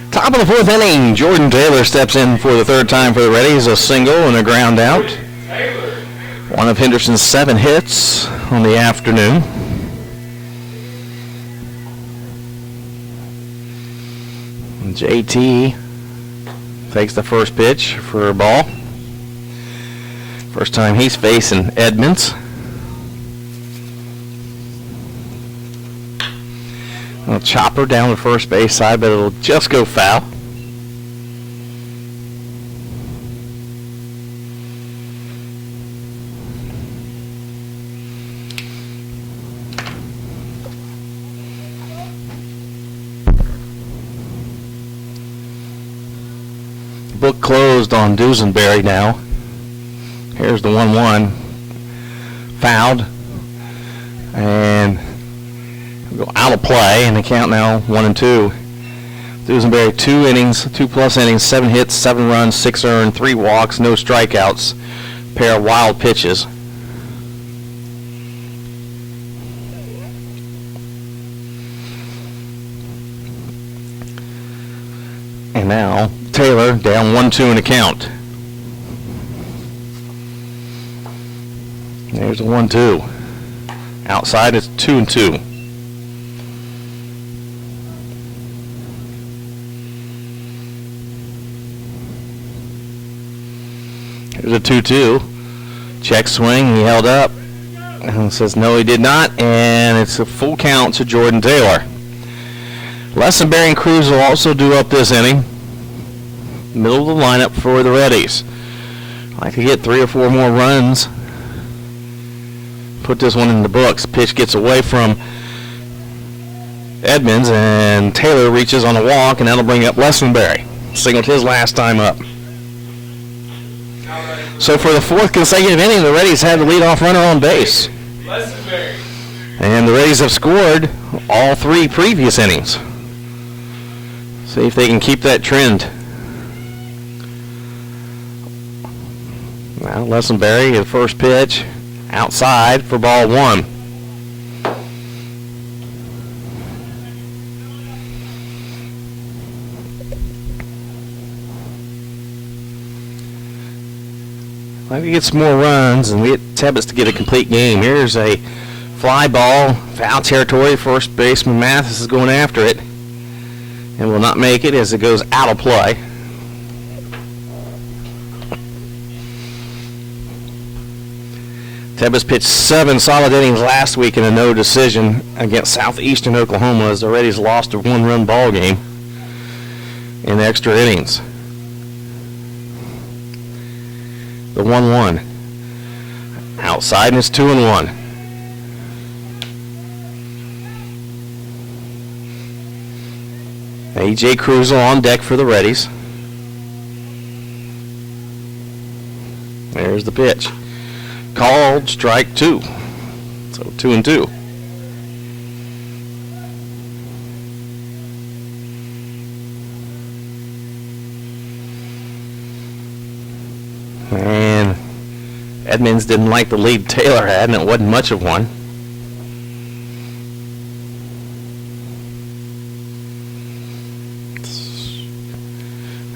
Top of the 4th inning, Jordan Taylor steps in for the 3rd time for the Reddies, a single and a ground out. One of Henderson's 7 hits on the afternoon. And JT takes the first pitch for a ball. First time he's facing Edmonds. A chopper down the first base side, but it'll just go foul. Book closed on Dusenberry now. Here's the 1-1. Fouled. And we'll go out of play, and the count now 1-2. Dusenberry 2 innings, 2+ innings, 7 hits, 7 runs, 6 earned, 3 walks, no strikeouts, pair of wild pitches. And now Taylor down 1-2 in the count. There's a 1-2. Outside it's 2-2. Here's a 2-2. Check swing. He held up. And says no, he did not. And it's a full count to Jordan Taylor. Lessenberry and Cruz will also do up this inning. Middle of the lineup for the Reddies. I'd like to get 3 or 4 more runs. Put this one in the books. Pitch gets away from Edmonds, and Taylor reaches on a walk, and that'll bring up Lessenberry. Signaled his last time up. So for the 4th consecutive inning, the Reddies had the leadoff runner on base. And the Reddies have scored all 3 previous innings. See if they can keep that trend. Now Lessenberry at first pitch. Outside for ball 1. If we get some more runs and we get Tebbets to get a complete game. Here's a fly ball, foul territory. First baseman Mathis is going after it and will not make it as it goes out of play. Tebbets pitched 7 solid innings last week in a no decision against Southeastern Oklahoma as the Reddies lost a 1-run ball game in extra innings. The 1-1. Outside, and it's 2-1. A.J. Cruz on deck for the Reddies. There's the pitch. Called strike 2. So 2-2. And Edmonds didn't like the lead Taylor had, and it wasn't much of one.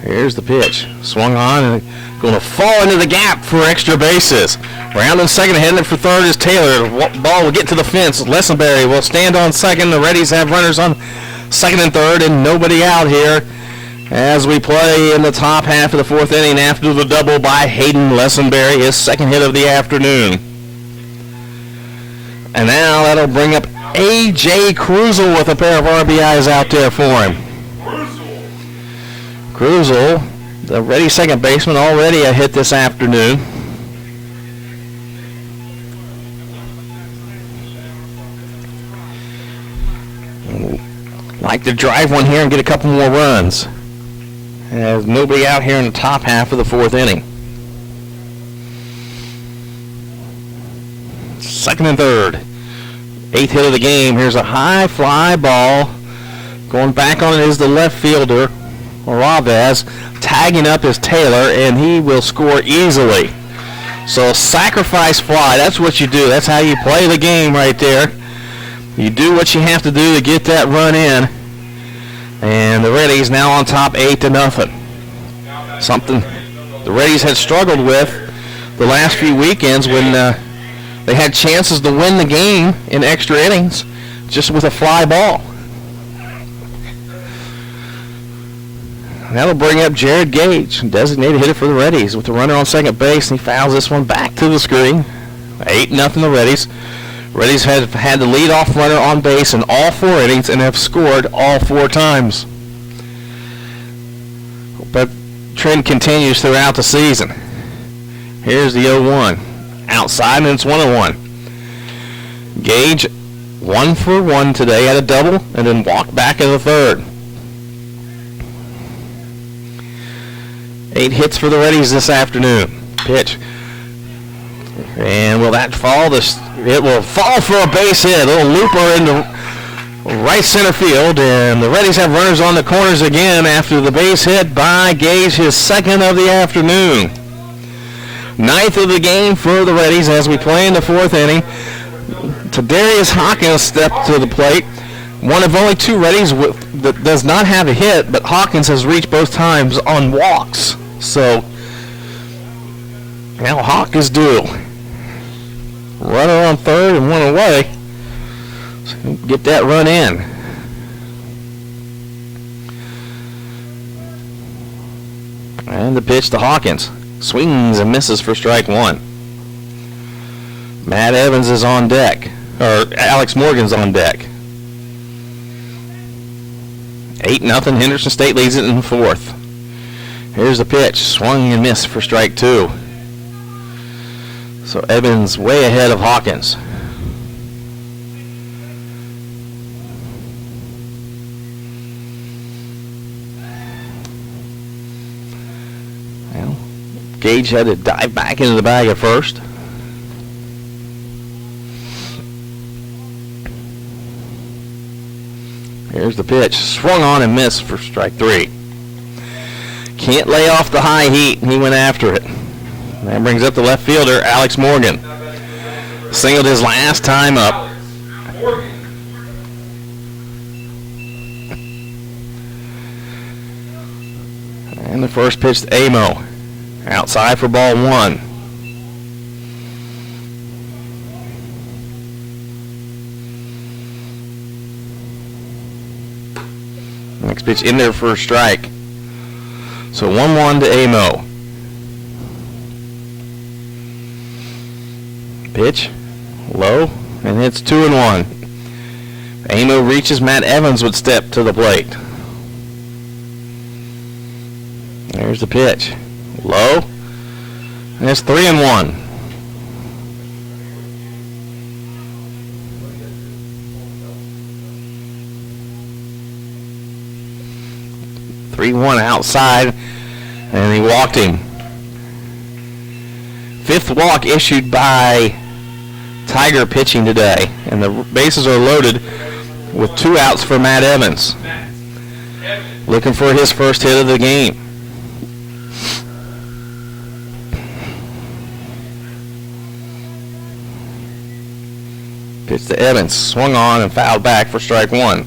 Here's the pitch. Swung on and going to fall into the gap for extra bases. Round and second, heading for third is Taylor. Ball will get to the fence. Lessenberry will stand on second. The Reddies have runners on second and third and nobody out here as we play in the top half of the 4th inning after the double by Hayden Lessenberry, his second hit of the afternoon. And now that'll bring up A.J. Cruzel with a pair of RBIs out there for him. Cruzel, the Ready second baseman, already a hit this afternoon. Like to drive one here and get a couple more runs. There's nobody out here in the top half of the 4th inning. Second and third. 8th hit of the game. Here's a high fly ball. Going back on it is the left fielder, Oravez. Tagging up is Taylor, and he will score easily. So sacrifice fly, that's what you do. That's how you play the game right there. You do what you have to do to get that run in. And the Reddies now on top 8-0. Something the Reddies had struggled with the last few weekends when they had chances to win the game in extra innings just with a fly ball. That'll bring up Jared Gage, designated hitter for the Reddies, with the runner on second base, and he fouls this one back to the screen. 8-0 the Reddies. Reddie's have had the leadoff runner on base in all 4 innings and have scored all 4 times. But trend continues throughout the season. Here's the 0-1. Outside, and it's 1-1. Gage 1 for 1 today at a double, and then walked back in the 3rd. 8 hits for the Reddies this afternoon. Pitch. And will that fall? It will fall for a base hit. A little looper into right center field, and the Reddies have runners on the corners again after the base hit by Gage, his 2nd of the afternoon. 9th of the game for the Reddies as we play in the 4th inning. Darius Hawkins stepped to the plate. One of only 2 Reddies that does not have a hit, but Hawkins has reached both times on walks. So now Hawk is due. Runner on 3rd and 1 away. So get that run in. And the pitch to Hawkins. Swings and misses for strike 1. Matt Evans is on deck. Or Alex Morgan's on deck. 8-0. Henderson State leads it in the 4th. Here's the pitch. Swung and missed for strike 2. So Evans way ahead of Hawkins. Well, Gage had to dive back into the bag at first. Here's the pitch. Swung on and missed for strike 3. Can't lay off the high heat. He went after it. That brings up the left fielder, Alex Morgan. Singled his last time up. And the first pitch to Amo. Outside for ball 1. Next pitch in there for a strike. So 1-1 to Amo. Pitch low, and it's 2-1. Amo reaches. Matt Evans would step to the plate. There's the pitch. Low, and it's 3-1. Outside, and he walked him. 5th walk issued by Tiger pitching today, and the bases are loaded with 2 outs for Matt Evans. Looking for his first hit of the game. Pitch to Evans, swung on and fouled back for strike 1.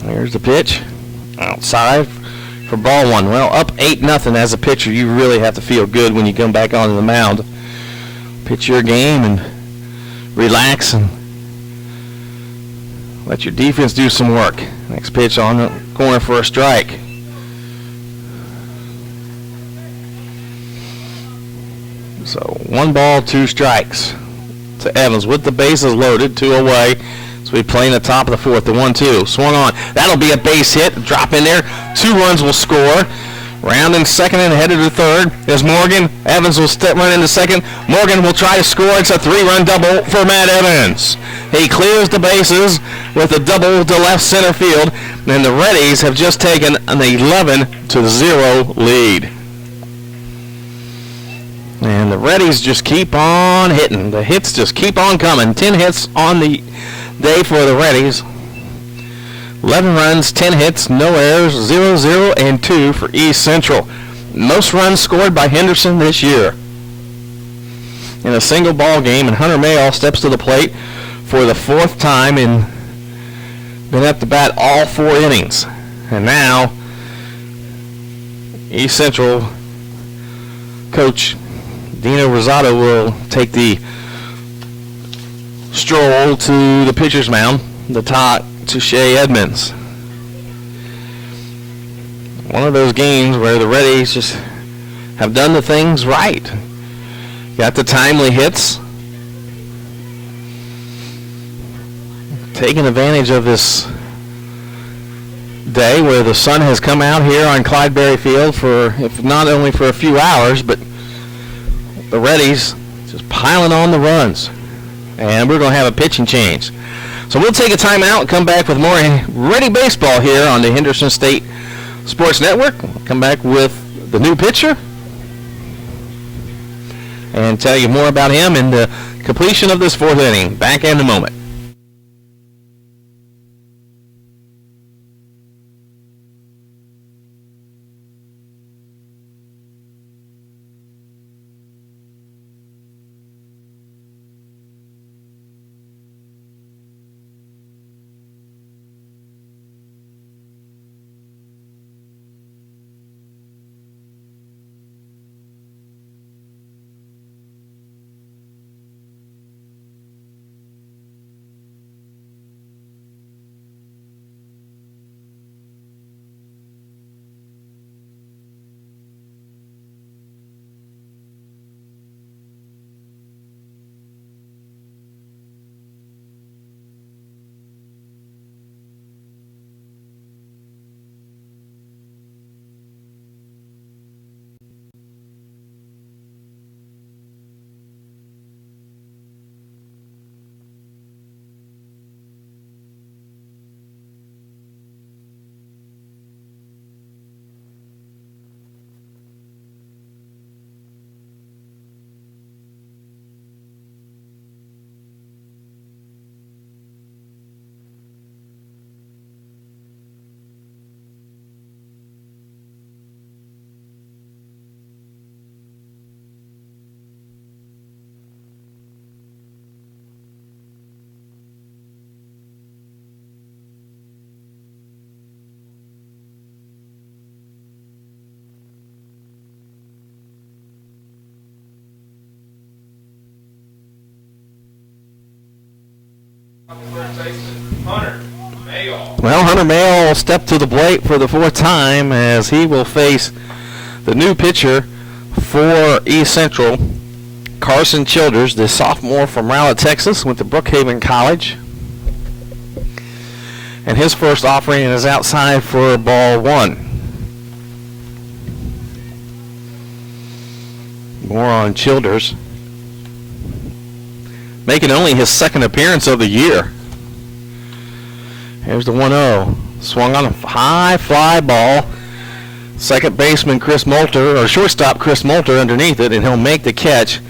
Here's the pitch. Outside for ball 1. Well, up 8-0 as a pitcher. You really have to feel good when you come back onto the mound. Pitch your game and relax and let your defense do some work. Next pitch on the corner for a strike. So 1 ball, 2 strikes to Evans with the bases loaded, 2 away. So we play in the top of the 4th, the 1-2. Swung on. That'll be a base hit. Drop in there. 2 runs will score. Rounding 2nd and headed to 3rd is Morgan. Evans will step run into 2nd. Morgan will try to score. It's a 3-run double for Matt Evans. He clears the bases with a double to left center field. And the Reddies have just taken an 11-0 lead. And the Reddies just keep on hitting. The hits just keep on coming. 10 hits on the day for the Reddies. 11 runs, 10 hits, no errors, 0-0 and 2 for East Central. Most runs scored by Henderson this year in a single ball game, and Hunter Mayall steps to the plate for the 4th time and been up to bat all 4 innings. And now East Central coach Dino Rosado will take the stroll to the pitcher's mound. The to Shea Edmonds. One of those games where the Reddies just have done the things right. Got the timely hits. Taking advantage of this day where the sun has come out here on Clydeberry Field for, if not only for a few hours, but the Reddies just piling on the runs. And we're going to have a pitching change. So we'll take a timeout and come back with more Reddie baseball here on the Henderson State Sports Network. We'll come back with the new pitcher and tell you more about him and the completion of this fourth inning. Back in a moment. Well, Hunter Mayo will step to the plate for the fourth time as he will face the new pitcher for East Central, Carson Childers, the sophomore from Rowlett, Texas, went to Brookhaven College. And his first offering is outside for ball one. More on Childers, making only his second appearance of the year. Here's the 1-0. Swung on a high fly ball. Second baseman Chris Moulter, or shortstop Chris Moulter underneath it, and he'll make the catch.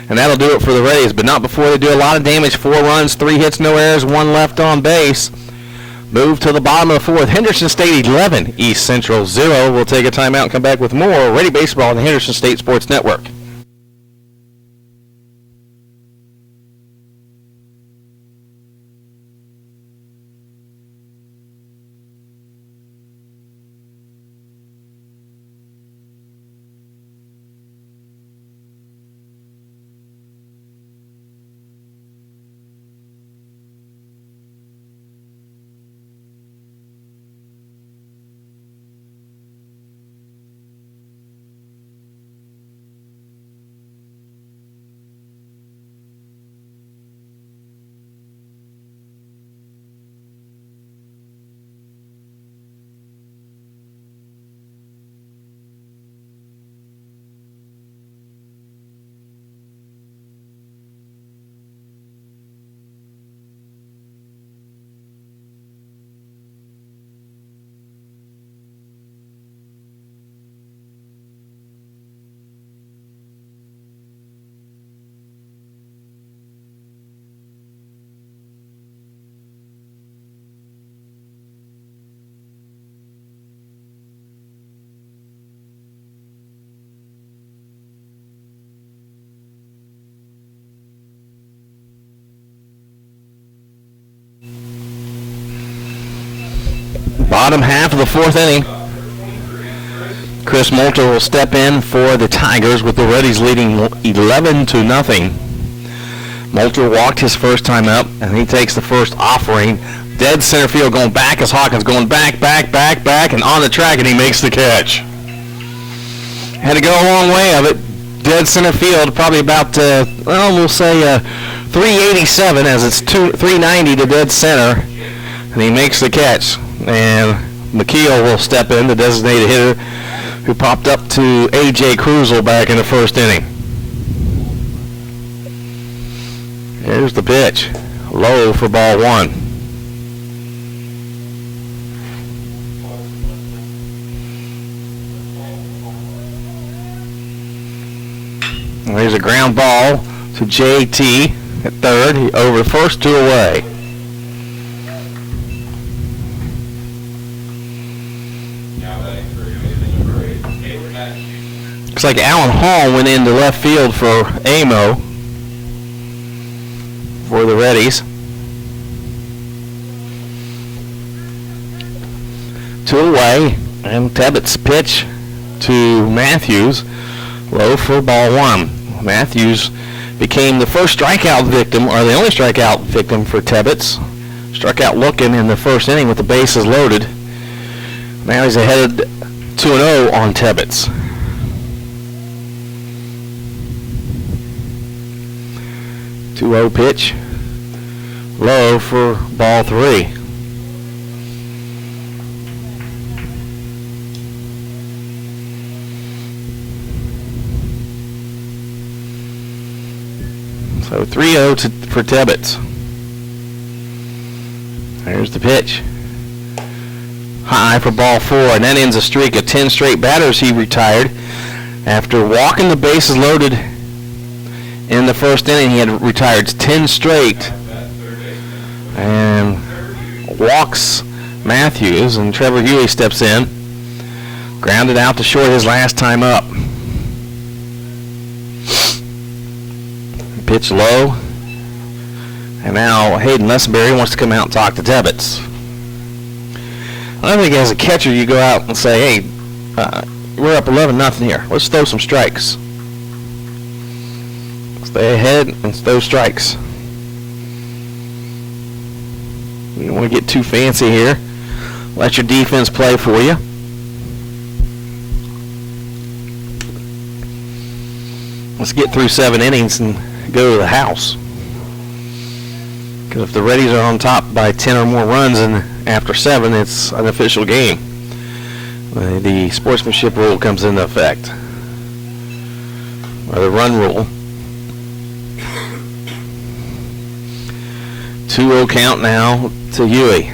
And that'll do it for the Reddies, but not before they do a lot of damage. 4 runs, 3 hits, no errors, 1 left on base. Move to the bottom of the fourth. Henderson State 11, East Central 0. We'll take a timeout and come back with more Reddie baseball on the Henderson State Sports Network. Bottom half of the fourth inning. Chris Moulter will step in for the Tigers with the Reddies leading 11-0. Moulter walked his first time up, and he takes the first offering Dead center field going back as Hawkins going back, and on the track, and he makes the catch. Had to go a long way of it. Dead center field, probably about, we'll say 387 as it's 390 to dead center, and he makes the catch. And McKeel will step in, the designated hitter, who popped up to A.J. Krusel back in the first inning. Here's the pitch. Low for ball one. There's a ground ball to J.T. at third. He over first, 2 away. Looks like Alan Hall went into left field for Amo for the Reddies. 2 away, and Tebbett's pitch to Matthews, low for ball one. Matthews became the first strikeout victim, or the only strikeout victim for Tebbett's. Struck out looking in the first inning with the bases loaded. Now he's ahead 2-0 on Tebbett's. 2-0 pitch, low for ball three. So 3-0 for Tebbett's. There's the pitch. High for ball four, and that ends a streak of 10 straight batters he retired. After walking the bases loaded in the first inning, he had retired 10 straight. And walks Matthews, and Trevor Huey steps in. Grounded out to short his last time up. Pitch low, and now Hayden Lessenberry wants to come out and talk to Tebbett's. I think as a catcher you go out and say, hey, we're up 11-0 here. Let's throw some strikes. Stay ahead and throw strikes. You don't want to get too fancy here. Let your defense play for you. Let's get through 7 innings and go to the house. Because if the Reddies are on top by 10 or more runs and after 7, it's an official game. The sportsmanship rule comes into effect. Or the run rule. 2-0 count now to Huey.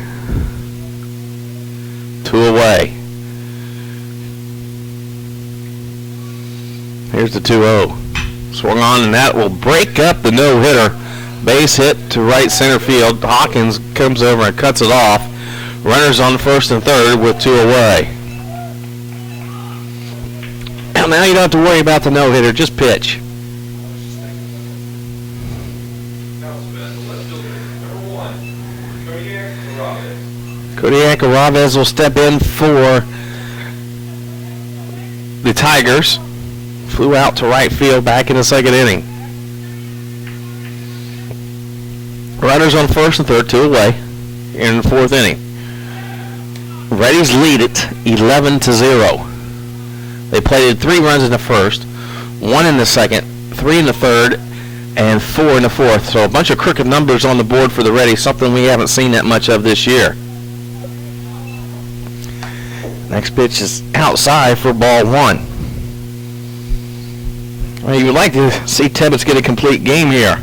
2 away. Here's the 2-0. Swung on, and that will break up the no-hitter. Base hit to right center field. Hawkins comes over and cuts it off. Runners on first and third with 2 away. Now you don't have to worry about the no-hitter. Just pitch. Kodiak Araves will step in for the Tigers. Flew out to right field back in the second inning. Runners on first and third, 2 away in the fourth inning. Reddies lead it 11-0. They played 3 runs in the first, 1 in the second, 3 in the third, and 4 in the fourth. So a bunch of crooked numbers on the board for the Reddies, something we haven't seen that much of this year. Next pitch is outside for ball one. Well, you would like to see Tebbett's get a complete game here.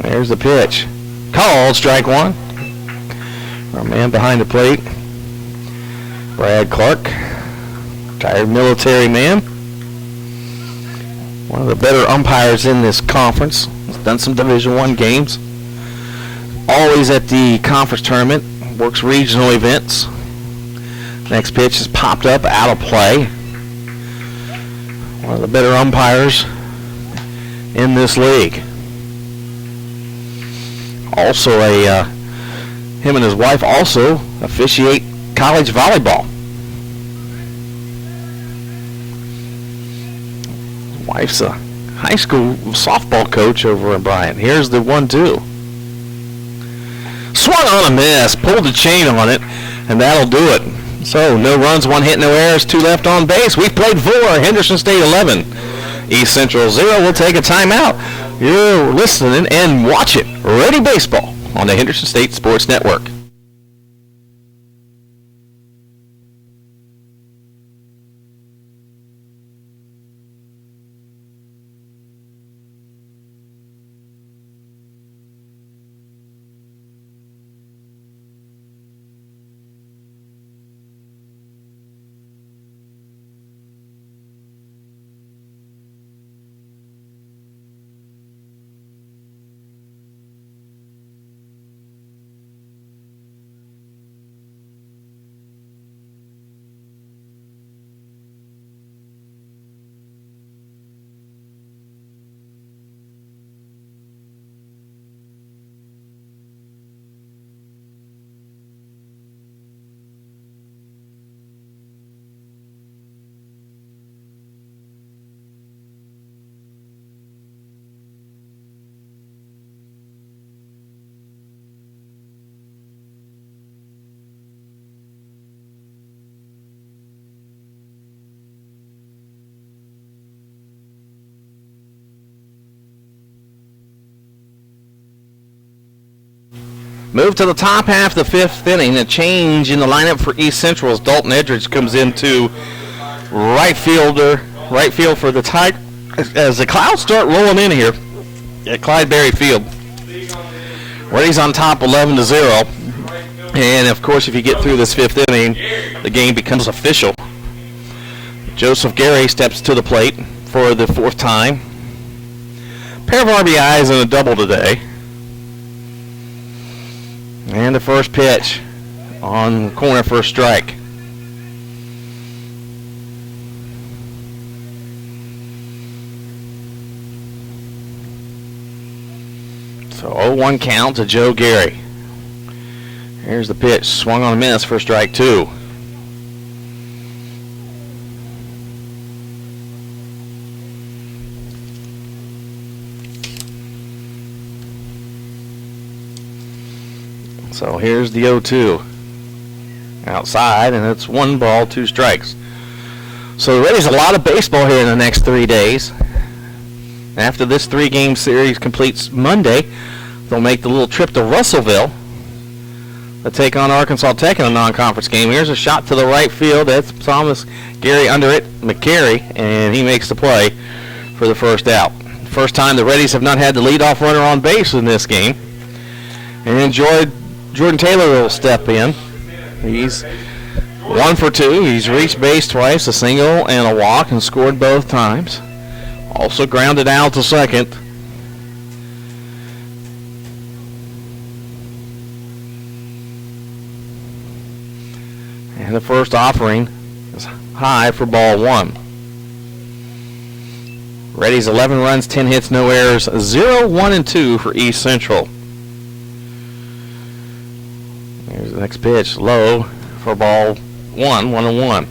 There's the pitch. Called, strike one. Our man behind the plate, Brad Clark, retired military man. One of the better umpires in this conference. He's done some Division I games. Always at the conference tournament. Works regional events. Next pitch is popped up, out of play. One of the better umpires in this league. Also him and his wife also officiate college volleyball. His wife's a high school softball coach over in Bryant. Here's the 1-2. on a miss. Pulled the chain on it, and that'll do it. So no runs, 1 hit, no errors, 2 left on base. We played 4. Henderson State 11. East Central 0. We'll take a timeout. You're listening and watching Reddie Baseball on the Henderson State Sports Network. Move to the top half of the 5th inning. A change in the lineup for East Central as Dalton Edridge comes into right field for the Tigers as the clouds start rolling in here at Clyde Berry Field. Reddie's on top 11-0. And, of course, if you get through this 5th inning, the game becomes official. Joseph Gary steps to the plate for the 4th time. Pair of RBIs and a double today. And the first pitch on the corner for a strike. So 0-1 count to Joe Gary. Here's the pitch. Swung on a miss for strike 2. So here's the 0-2 outside, and it's 1 ball, 2 strikes. So Reddie's a lot of baseball here in the next 3 days. After this 3-game series completes Monday, they'll make the little trip to Russellville. They'll take on Arkansas Tech in a non-conference game. Here's a shot to the right field. That's Thomas Gary under it, McCary, and he makes the play for the first out. First time the Reddies have not had the leadoff runner on base in this game. And Jordan Taylor will step in. He's 1 for 2. He's reached base twice, a single and a walk, and scored both times. Also grounded out to second. And the first offering is high for ball 1. Reddie's 11 runs, 10 hits, no errors, 0-1-2 for East Central. Here's the next pitch, low for ball 1, 1-1.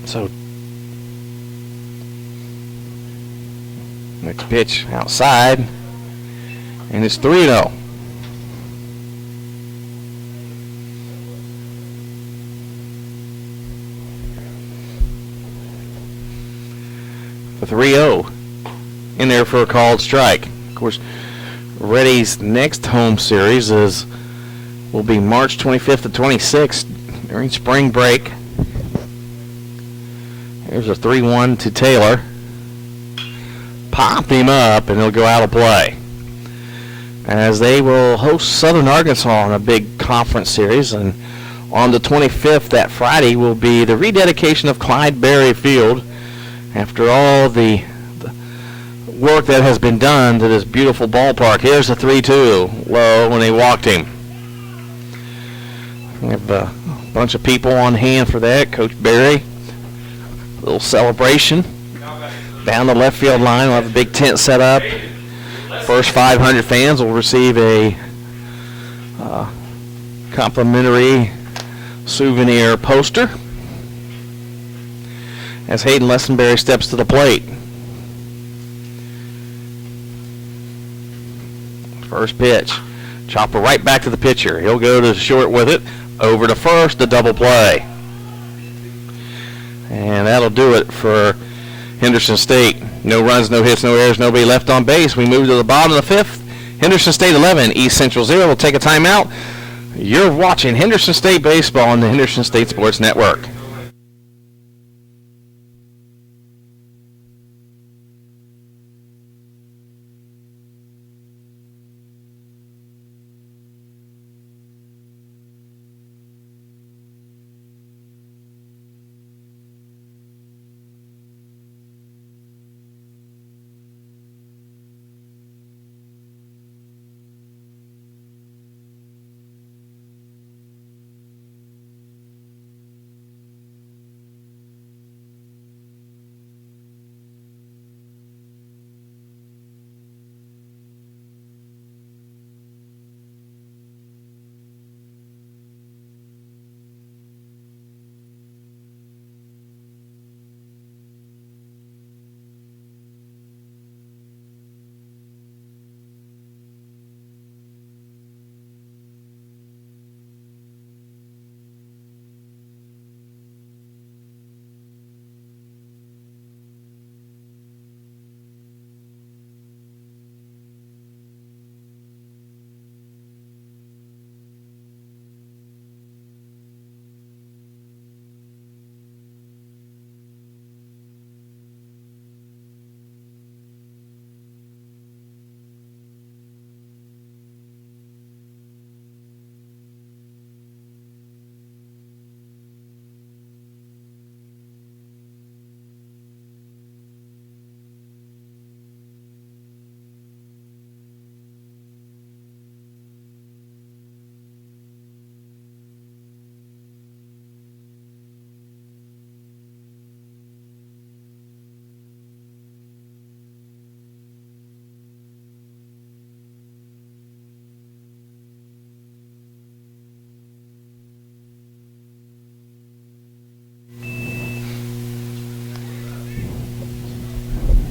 So, next pitch outside, and it's 3-0. The 3-0 in there for a called strike. Of course, Reddie's next home series will be March 25th to 26th during spring break. Here's a 3-1 to Taylor. Popped him up, and he'll go out of play. As they will host Southern Arkansas in a big conference series, and on the 25th, that Friday, will be the rededication of Clyde Berry Field. After all the work that has been done to this beautiful ballpark. Here's the 3-2, low when they walked him. We have a bunch of people on hand for that. Coach Berry, a little celebration down the left field line. We'll have a big tent set up. First 500 fans will receive a complimentary souvenir poster as Hayden Lessenberry steps to the plate. First pitch. Chopper right back to the pitcher. He'll go to short with it. Over to first, the double play. And that'll do it for Henderson State. No runs, no hits, no errors, nobody left on base. We move to the bottom of the fifth. Henderson State 11, East Central 0. We'll take a timeout. You're watching Henderson State Baseball on the Henderson State Sports Network.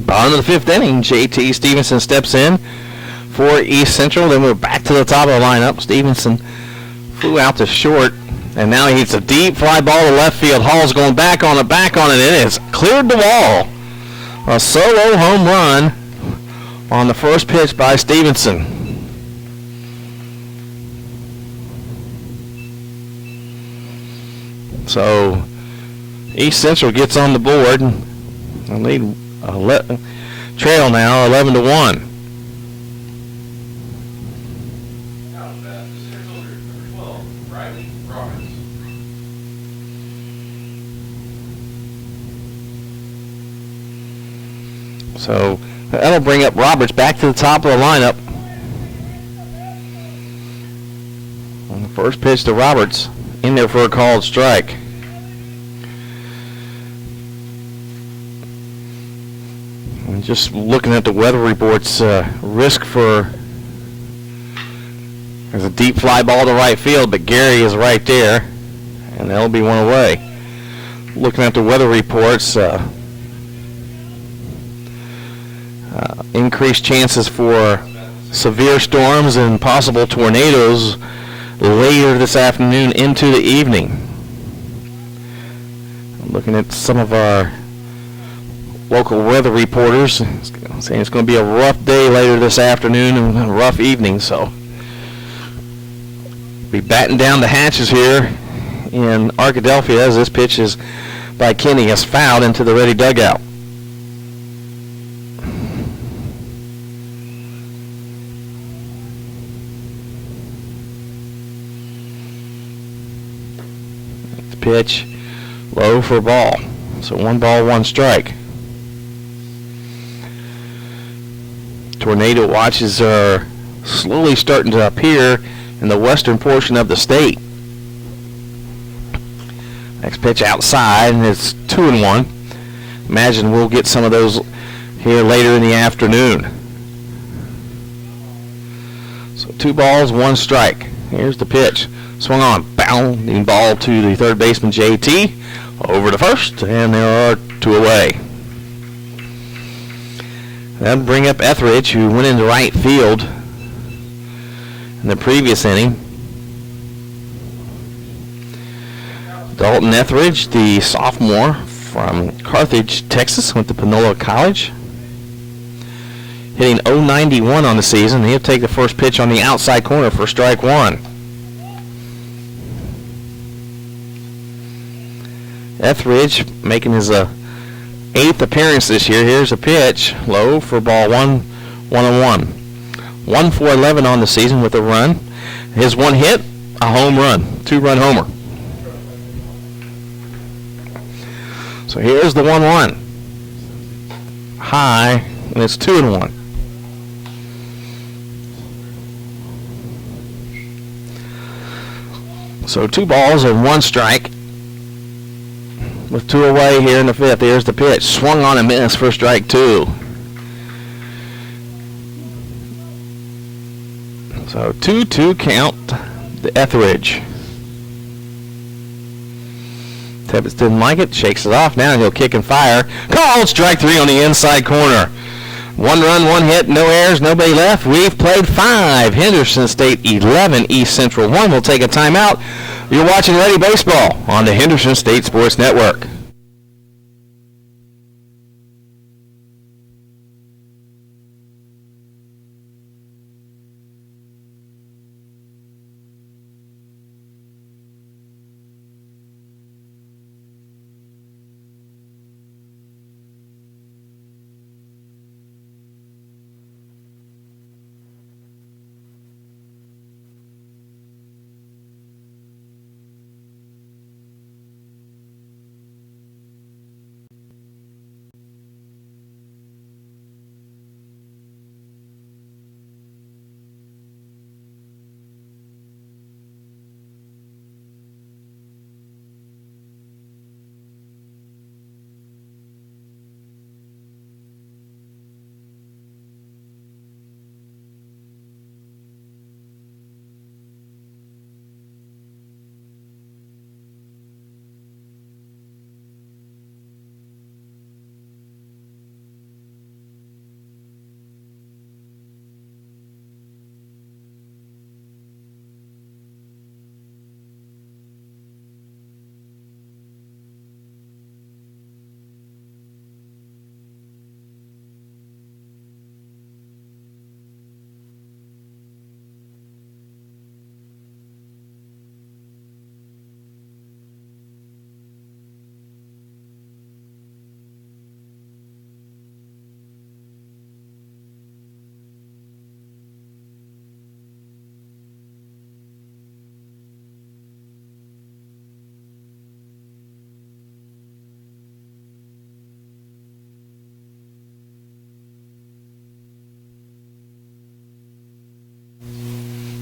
Bottom of the fifth inning, JT Stevenson steps in for East Central. Then we're back to the top of the lineup. Stevenson flew out to short, and now he hits a deep fly ball to left field. Hall's going back on it, and it has cleared the wall. A solo home run on the first pitch by Stevenson. So East Central gets on the board. I lead trail now 11-1. Number 12, Riley Roberts. So that'll bring up Roberts back to the top of the lineup. On the first pitch to Roberts, in there for a called strike. And just looking at the weather reports, risk for there's a deep fly ball to right field, but Gary is right there, and that'll be one away. Looking at the weather reports, increased chances for severe storms and possible tornadoes later this afternoon into the evening. Looking at some of our local weather reporters saying it's going to be a rough day later this afternoon and a rough evening, so be batting down the hatches here in Arkadelphia as this pitch is by Kenny is fouled into the Reddie dugout. Pitch low for a ball, so 1 ball, 1 strike. Tornado watches are slowly starting to appear in the western portion of the state. Next pitch outside, and it's 2-1. Imagine we'll get some of those here later in the afternoon. So 2 balls, 1 strike. Here's the pitch. Swung on, bounding ball to the third baseman, JT. Over to first, and there are 2 away. That'll bring up Etheridge, who went into right field in the previous inning. Dalton Etheridge, the sophomore from Carthage, Texas, went to Panola College. Hitting .091 on the season. He'll take the first pitch on the outside corner for strike 1. Etheridge making his 8th appearance this year. Here's a pitch, low for ball 1-1. 1 for 11 on the season with a run. His one hit, a home run, 2-run homer. So here's the 1-1. High, and it's 2-1. So 2 balls and 1 strike. With 2 away here in the 5th. Here's the pitch. Swung on and missed for strike 2. So 2-2 count to Etheridge. Tebbets didn't like it. Shakes it off. Now he'll kick and fire. Called strike 3 on the inside corner. 1 run, 1 hit, no errors, nobody left. We've played 5. Henderson State 11, East Central 1. We'll take a timeout. You're watching Reddie Baseball on the Henderson State Sports Network.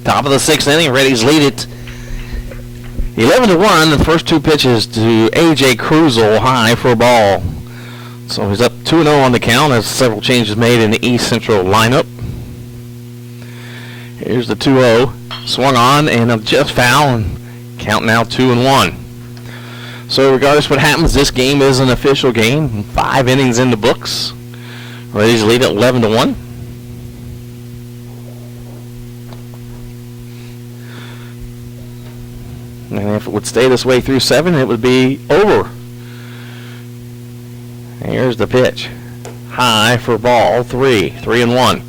Top of the 6th inning, Reddie's lead it 11-1. The first 2 pitches to A.J. Cruzel, high for a ball. So he's up 2-0 on the count as several changes made in the East Central lineup. Here's the 2-0. Swung on and just foul, and count now 2-1. So regardless of what happens, this game is an official game. 5 innings in the books. Reddie's lead at 11-1. And if it would stay this way through 7, it would be over. Here's the pitch. High for ball 3. 3-1.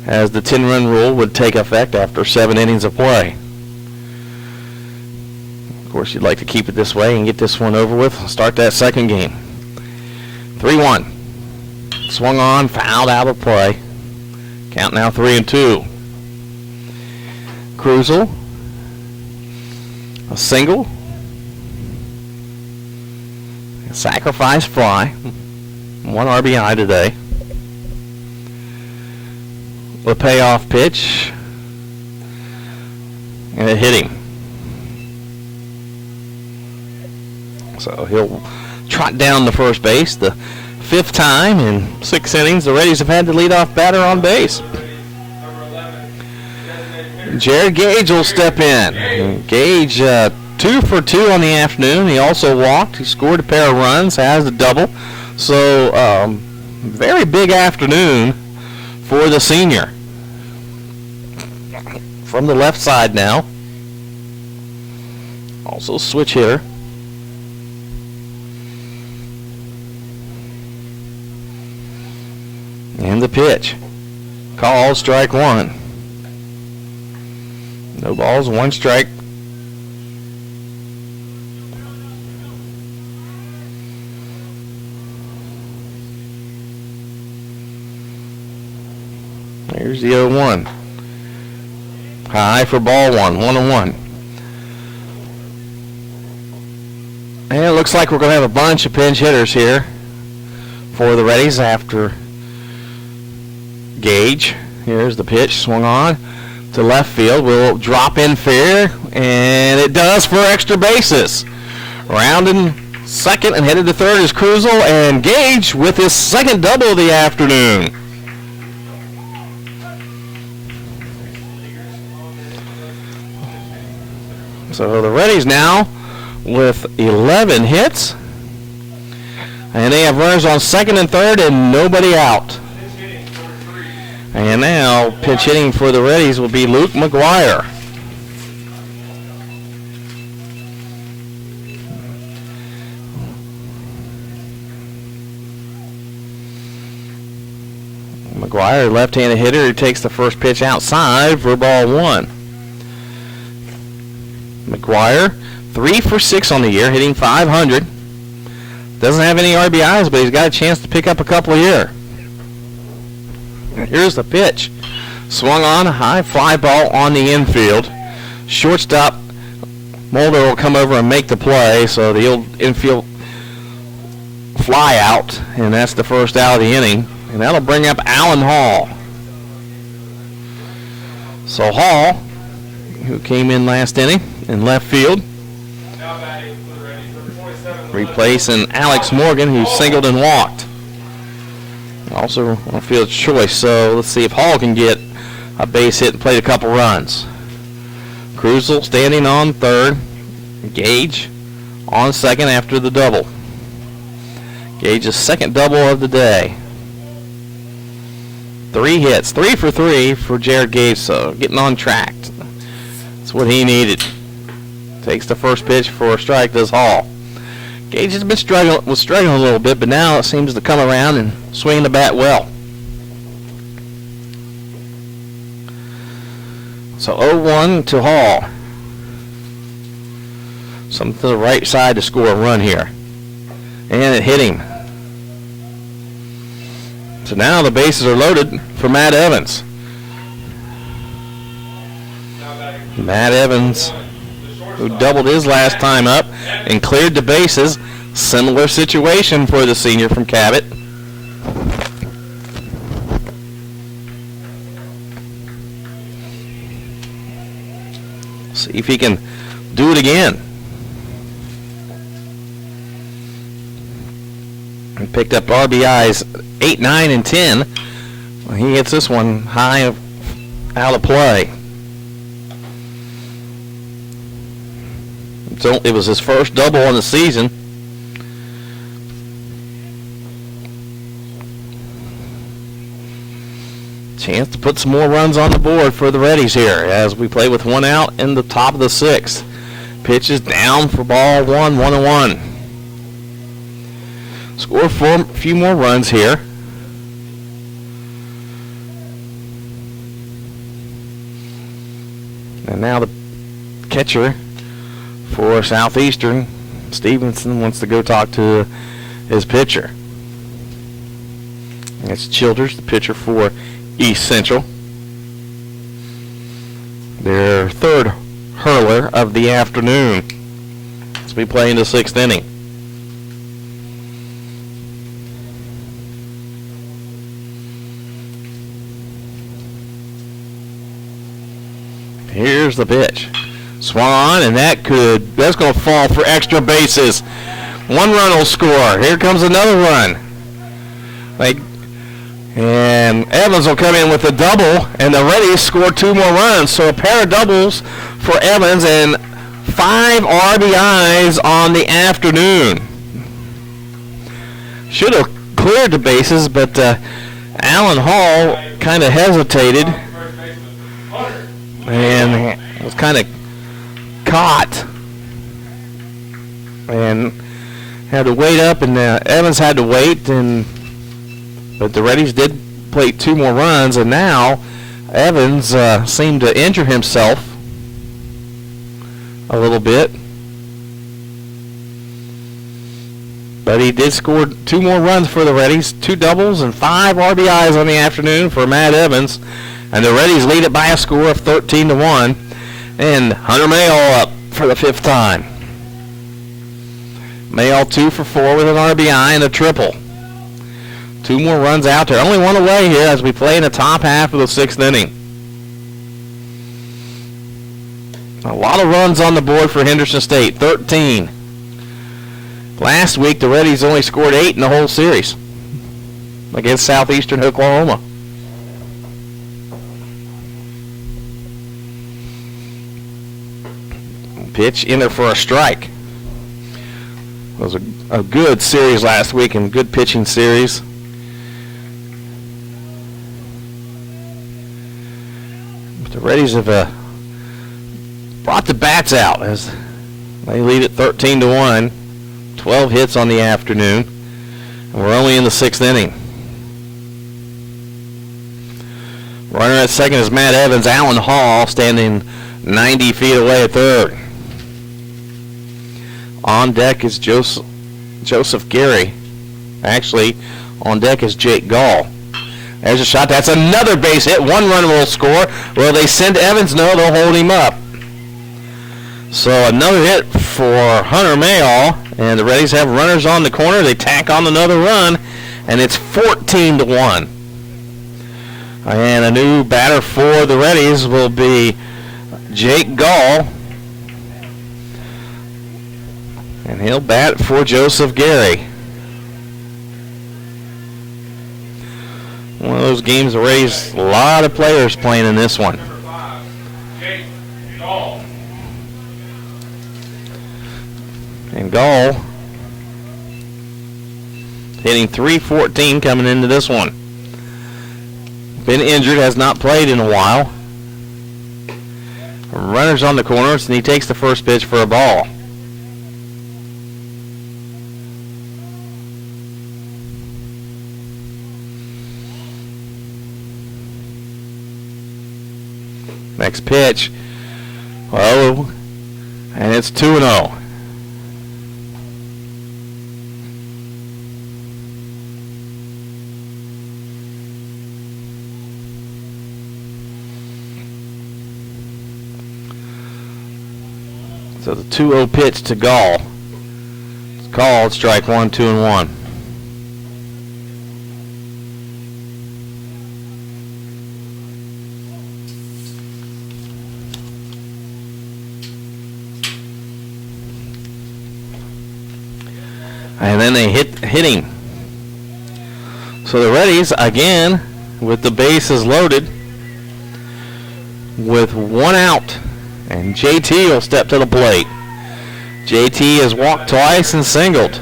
As the 10-run rule would take effect after 7 innings of play. Of course, you'd like to keep it this way and get this one over with. Start that second game. 3-1. Swung on, fouled out of play. Count now 3-2. Cruzel. A single. A sacrifice fly. 1 RBI today. The payoff pitch. And it hit him. So he'll trot down to first base. The 5th time in 6 innings the Reddies have had the leadoff batter on base. Jared Gage will step in. Gage, 2 2 for 2 on the afternoon. He also walked. He scored a pair of runs, has a double. So, very big afternoon for the senior. From the left side now. Also switch hitter. And the pitch. Call, strike one. No balls, one strike. Here's the 0-1. High for ball one, 1-1. And it looks like we're going to have a bunch of pinch hitters here for the Reddies after Gage. Here's the pitch, swung on to left field. Will drop in fair, and it does for extra bases. Rounding second and headed to third is Cruzel, and Gage with his second double of the afternoon. So the Reddies now with 11 hits, and they have runners on second and third and nobody out. And now pitch hitting for the Reddies will be Luke McGuire. McGuire, left-handed hitter, who takes the first pitch outside for ball one. McGuire, 3 for 6 on the year, hitting .500. Doesn't have any RBIs, but he's got a chance to pick up a couple here. Here's the pitch. Swung on, a high fly ball on the infield. Shortstop Mulder will come over and make the play, so the old infield fly out, and that's the first out of the inning. And that'll bring up Alan Hall. So Hall, who came in last inning in left field, replacing Alex Morgan, who singled and walked. Also on field choice, so let's see if Hall can get a base hit and play a couple runs. Cruzel standing on third. Gage on second after the double. Gage's second double of the day. 3 hits, 3 for 3 for Jared Gage, so getting on track. That's what he needed. Takes the first pitch for a strike, does Hall. Gage has been struggling a little bit, but now it seems to come around and swing the bat well. So 0-1 to Hall. Something to the right side to score a run here. And it hit him. So now the bases are loaded for Matt Evans. Matt Evans, who doubled his last time up and cleared the bases. Similar situation for the senior from Cabot. See if he can do it again. He picked up RBIs 8, 9, and 10. He hits this one high out of play. So it was his first double on the season. Chance to put some more runs on the board for the Reddies here as we play with 1 out in the top of the 6th. Pitch is down for ball one, 1-1. Score a few more runs here. And now the catcher for Southeastern, Stevenson, wants to go talk to his pitcher. That's Childers, the pitcher for East Central. Their third hurler of the afternoon as we play in the 6th inning. Here's the pitch. Swung on, and that's going to fall for extra bases. 1 run will score. Here comes another run. And Evans will come in with a double, and the Reddies score 2 more runs. So a pair of doubles for Evans, and 5 RBIs on the afternoon. Should have cleared the bases, but Alan Hall kind of hesitated and was kind of caught and had to wait up, and Evans had to wait, but the Reddies did plate 2 more runs, and now Evans seemed to injure himself a little bit. But he did score 2 more runs for the Reddies, 2 doubles and 5 RBIs on the afternoon for Matt Evans. And the Reddies lead it by a score of 13-1. And Hunter Mayall up for the 5th time. Mayall 2 for 4 with an RBI and a triple. 2 more runs out there. Only one away here as we play in the top half of the 6th inning. A lot of runs on the board for Henderson State, 13. Last week, the Reddies only scored 8 in the whole series against Southeastern Oklahoma. Pitch in there for a strike. It was a good series last week and good pitching series. But the Reddies have brought the bats out as they lead it 13-1. 12 hits on the afternoon. And we're only in the 6th inning. Runner at second is Matt Evans. Alan Hall standing 90 feet away at third. On deck is Joseph Gary. Actually, on deck is Jake Gall. There's a shot. That's another base hit. 1 run will score. Will they send Evans? No, they'll hold him up. So another hit for Hunter Mayall, and the Reddies have runners on the corner. They tack on another run, and it's 14-1. And a new batter for the Reddies will be Jake Gall, and he'll bat for Joseph Gary. One of those games that raised a lot of players playing in this one. Number 5, Jake Gall. And Gall hitting .314 coming into this one. Been injured, has not played in a while. Runners on the corners, and he takes the first pitch for a ball. Next pitch. Oh, and it's 2-0. So the 2-0 pitch to Gall. It's called strike 1, 2-1. And then they hit him. So the Reddies again with the bases loaded with 1 out. And JT will step to the plate. JT has walked twice and singled.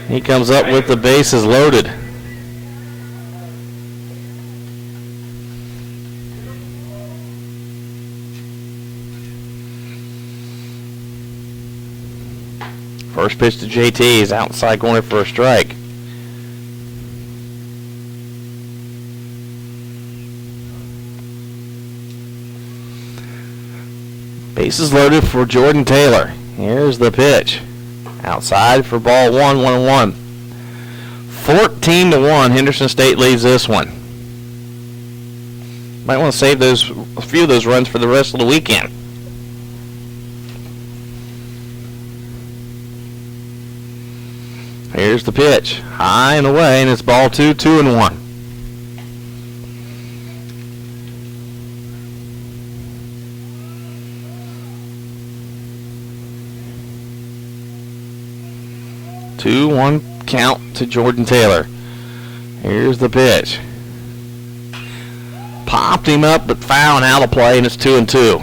He comes up with the bases loaded. First pitch to JT is outside corner for a strike. Bases loaded for Jordan Taylor. Here's the pitch. Outside for ball 1, 1-1. 14-1, Henderson State leads this one. Might want to save a few of those runs for the rest of the weekend. Here's the pitch. High and away, and it's ball 2, 2-1. Two, 1 count to Jordan Taylor. Here's the pitch. Popped him up, but foul and out of play, and it's 2-2.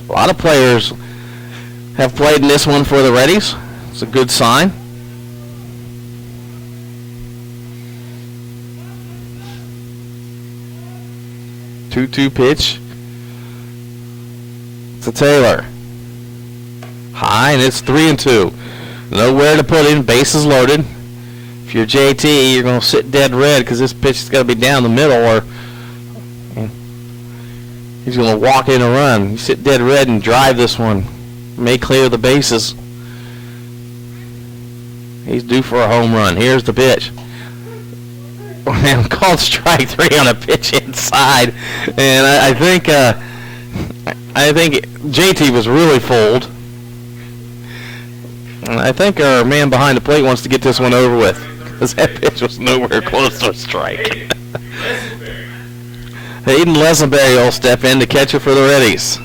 A lot of players have played in this one for the Reddies. It's a good sign. Two-two pitch to Taylor. High, and it's 3-2. Nowhere to put him. Bases loaded. If you're JT, you're going to sit dead red because this pitch is going to be down the middle, or he's going to walk in a run. You sit dead red and drive this one. May clear the bases. He's due for a home run. Here's the pitch. Called strike 3 on a pitch inside, and I think JT was really fooled. And I think our man behind the plate wants to get this one over with, because that pitch was nowhere close to a strike. Hayden Lesenberry will step in to catch it for the Reddies.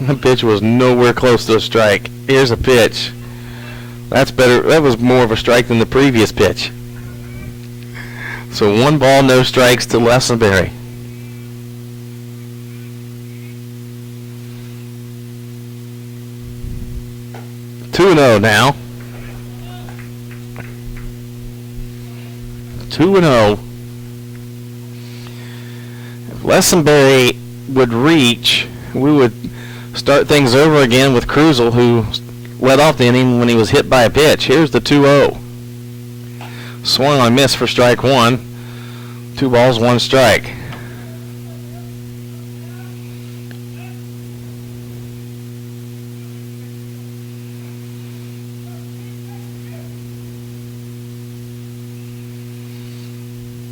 That pitch was nowhere close to a strike. Here's a pitch. That's better. That was more of a strike than the previous pitch. So 1 ball, no strikes to Lesenberry. 2-0 now. 2-0. If Lesenberry would reach, we would start things over again with Krusel, who led off the inning when he was hit by a pitch. Here's the 2-0. Swung on miss for strike 1. 2 balls, 1 strike.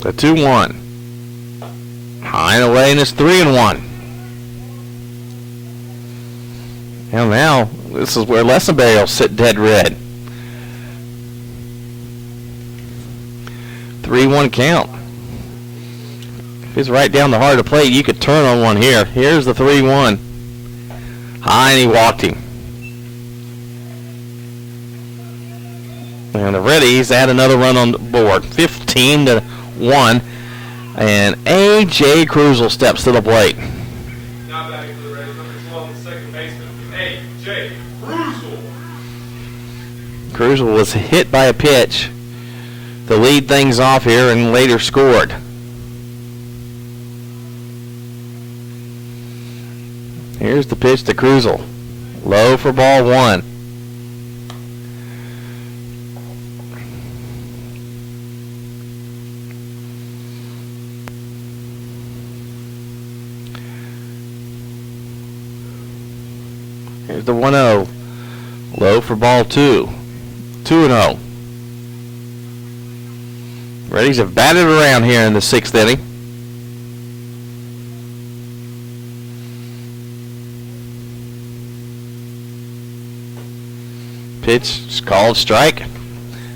The 2-1. High and away, and it's 3-1. And now, this is where Lesenberry will sit dead red. 3-1 count. If it's right down the heart of the plate, you could turn on one here. Here's the 3-1. High, and he walked him. And the Reddies add another run on the board. 15-1. And A.J. Krusel steps to the plate. Now batting for the Reddies, number 12, the second baseman, A.J. Krusel. Krusel was hit by a pitch to lead things off here and later scored. Here's the pitch to Krusel. Low for ball 1. Here's the 1-0. Low for ball 2. 2-0. Reddies have batted around here in the 6th inning. Pitch is called strike. I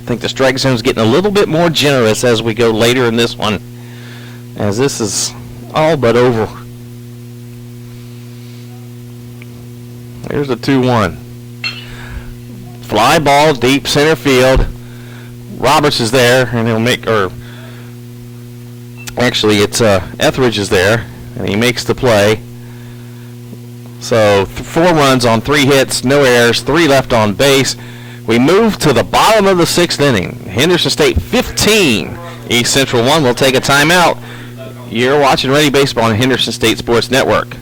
think the strike zone is getting a little bit more generous as we go later in this one, as this is all but over. Here's the 2-1. Fly ball deep center field. Roberts is there, and he'll make, or actually it's Etheridge is there, and he makes the play. So 4 runs on 3 hits, no errors, 3 left on base. We move to the bottom of the 6th inning. Henderson State 15, East Central 1. We'll take a timeout. You're watching Reddie Baseball on Henderson State Sports Network.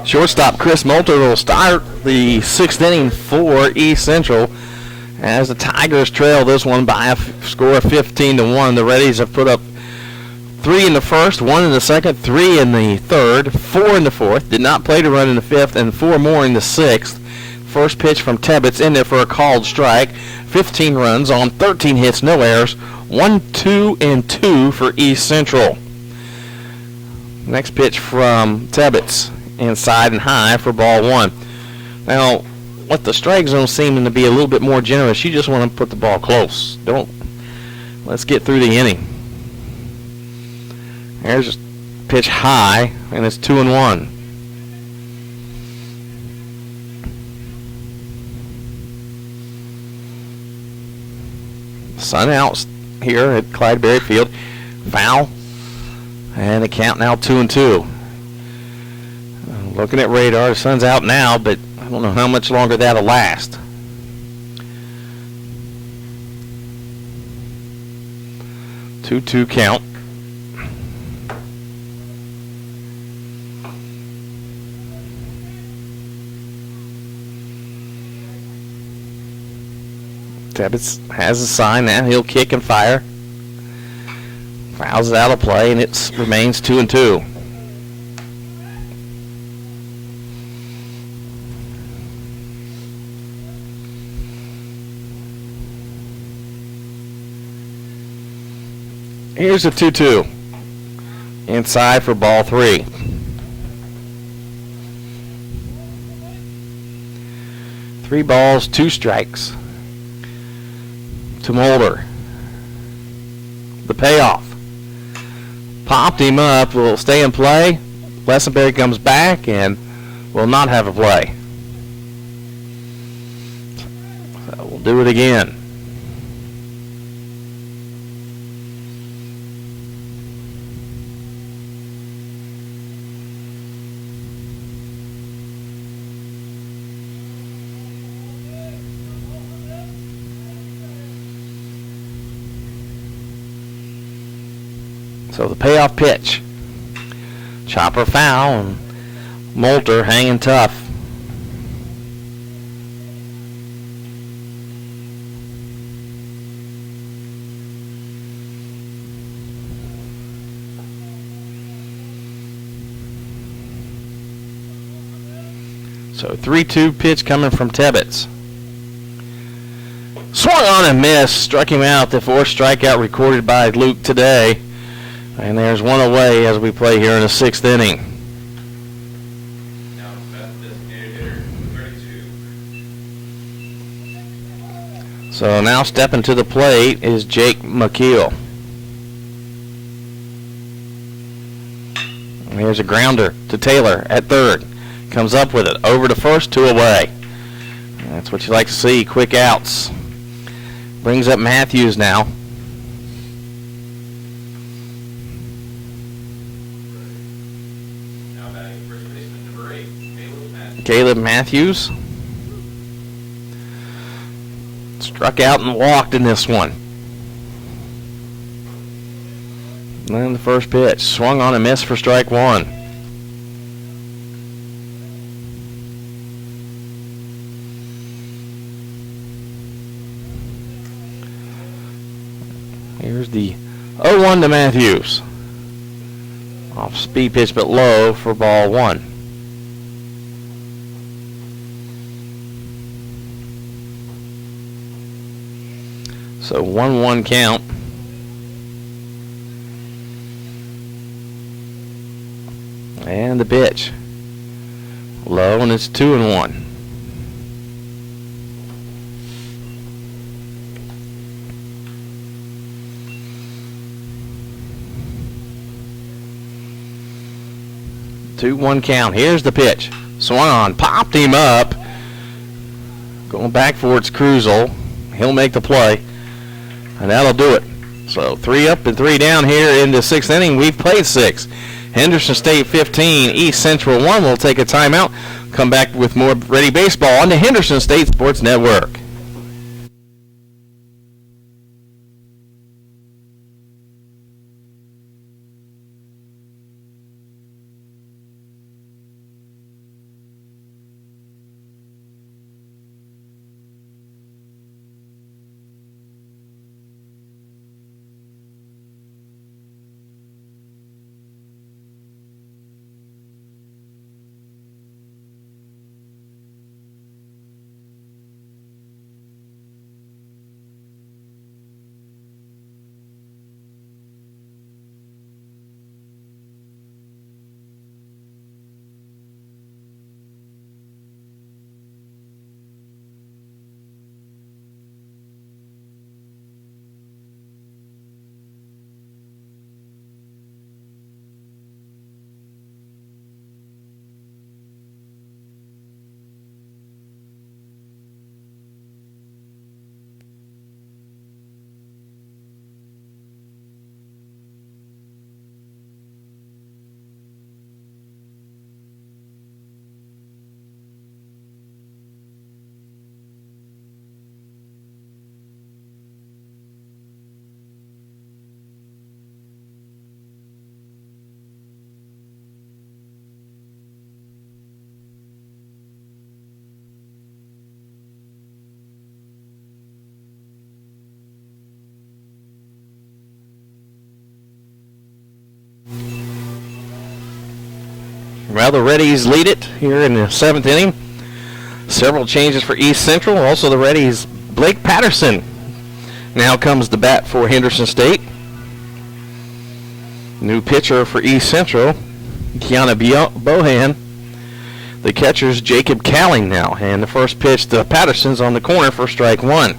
Shortstop Chris Moulter will start the 6th inning for East Central as the Tigers trail this one by a score of 15-1. The Reddies have put up 3 in the first, 1 in the second, 3 in the third, 4 in the fourth. Did not play to run in the fifth, and 4 more in the sixth. First pitch from Tebbets in there for a called strike. 15 runs on 13 hits, no errors. 1, 2, and 2 for East Central. Next pitch from Tebbets, inside and high for ball 1. Now, with the strike zone seeming to be a little bit more generous, you just want to put the ball close. Let's get through the inning. There's a pitch high, and it's 2-1. Sun out here at Clydeberry Field. Foul. And the count now 2-2. Looking at radar, the sun's out now, but I don't know how much longer that'll last. Two count. Tebbets has a sign now. He'll kick and fire. Fouls it out of play, and it remains 2-2. Here's a 2-2. Inside for ball 3. Three balls, 2 strikes. To Mulder. The payoff. Popped him up. Will stay in play. Lessenberry comes back and will not have a play. So we'll do it again. So the payoff pitch. Chopper foul, and Moulter hanging tough. So 3-2 pitch coming from Tebbets. Swung on and missed. Struck him out. The 4th strikeout recorded by Luke today. And there's one away as we play here in the 6th inning. Now best designated hitter, 32. So now stepping to the plate is Jake McKeel. And here's a grounder to Taylor at third. Comes up with it. Over to first, 2 away. That's what you like to see, quick outs. Brings up Matthews now. Caleb Matthews struck out and walked in this one. And then the first pitch swung on and missed for strike 1. Here's the 0-1 to Matthews. Off speed pitch but low for ball 1. So 1-1 count. And the pitch. Low, and it's 2-1. Two-one count. Here's the pitch. Swung on, popped him up. Going back for its Cruzel. He'll make the play. And that'll do it. So 3 up and 3 down here in the 6th inning. We've played 6. Henderson State 15, East Central 1. We'll take a timeout. Come back with more Reddie Baseball on the Henderson State Sports Network. Well, the Reddies lead it here in the 7th inning. Several changes for East Central. Also, the Reddies, Blake Patterson now comes to bat for Henderson State. New pitcher for East Central, Kiana Bohan. The catcher's Jacob Calling now. And the first pitch to Patterson's on the corner for strike one.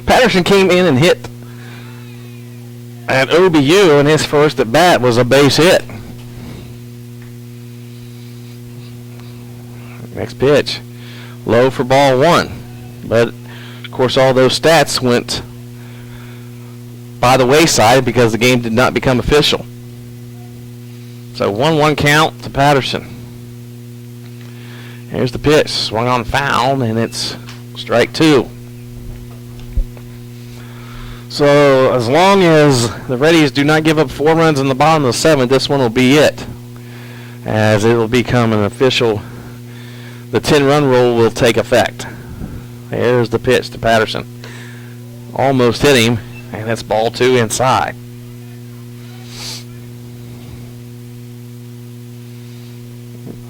Patterson came in and hit at OBU, and his first at bat was a base hit. Next pitch, low for ball one. But, of course, all those stats went by the wayside because the game did not become official. So 1-1 count to Patterson. Here's the pitch, swung on foul, and it's strike two. So as long as the Reddies do not give up 4 runs in the bottom of the 7th, this one will be it, as it will become an official. The 10-run rule will take effect. There's the pitch to Patterson. Almost hit him, and that's ball 2 inside.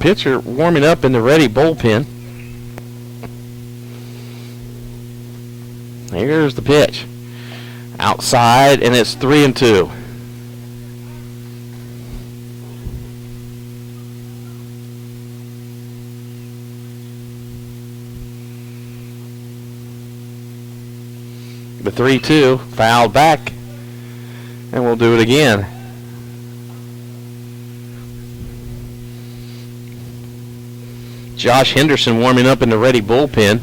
Pitcher warming up in the Reddie bullpen. Here's the pitch. Outside, and it's 3-2. The 3-2 fouled back, and we'll do it again. Josh Henderson warming up in the Reddie bullpen.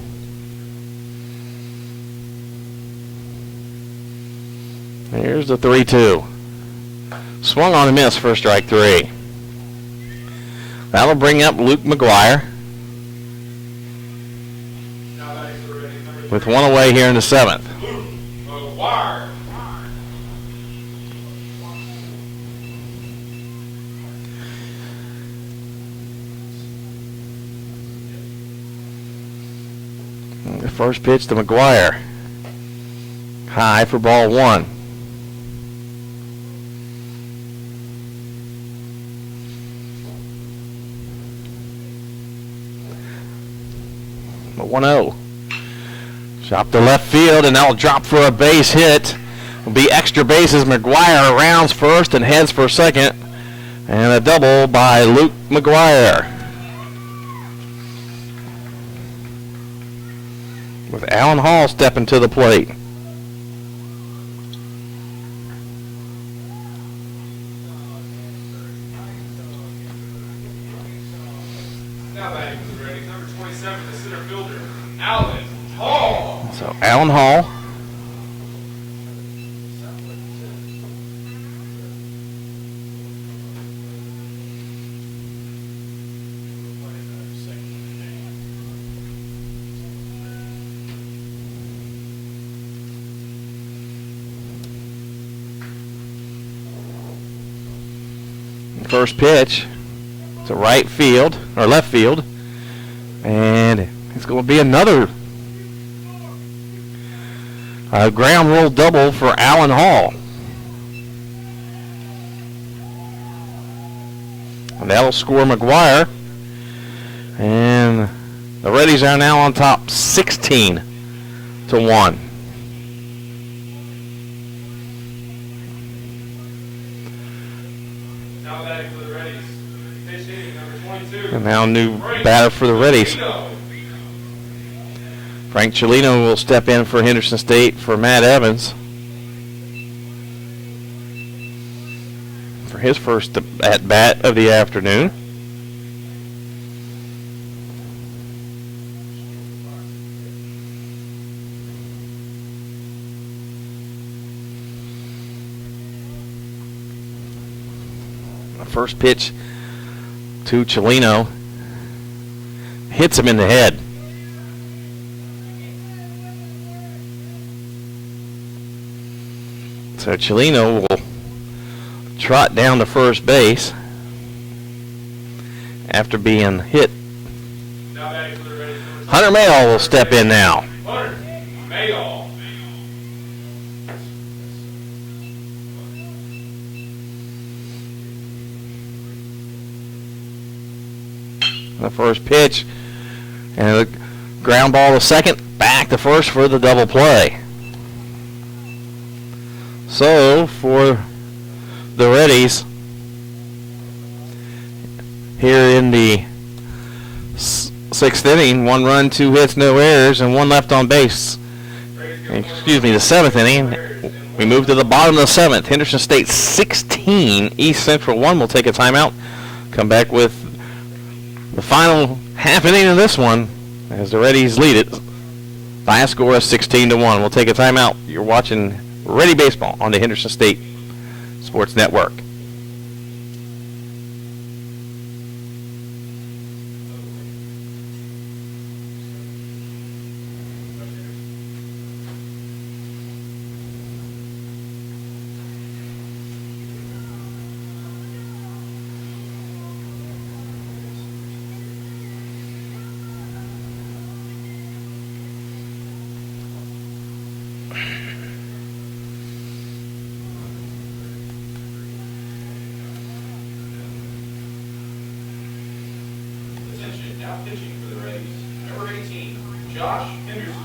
Here's the 3-2. Swung on a miss for strike 3. That'll bring up Luke McGuire with one away here in the 7th. McGuire. The first pitch to McGuire. High for ball 1. A 1-0. Shot to left field, and that'll drop for a base hit. Will be extra bases. McGuire rounds first and heads for second. And a double by Luke McGuire. With Alan Hall stepping to the plate. Now batting for the Reddies, number 27, the center fielder, Alan Hall. So Alan Hall. First pitch to right field, or left field, and it's going to be another ground rule double for Alan Hall. And that'll score McGuire, and the Reddies are now on top 16-1. And now new batter for the Reddies. Frank Cellino will step in for Henderson State for Matt Evans for his first at-bat of the afternoon. The first pitch to Cellino hits him in the head. So Cellino will trot down to first base after being hit. Hunter Mayall will step in now. Hunter Mayall. The first pitch. And the ground ball to second. Back to first for the double play. So, for the Reddies, here in the sixth inning, 1 run, 2 hits, no errors, and 1 left on base. Excuse me, the seventh inning. We move to the bottom of the seventh. Henderson State 16, East Central 1. We'll take a timeout. Come back with the final half inning of this one as the Reddies lead it by a score of 16-1. We'll take a timeout. You're watching Reddie Baseball on the Henderson State Sports Network. Now pitching for the Reddies, number 18, Josh Henderson.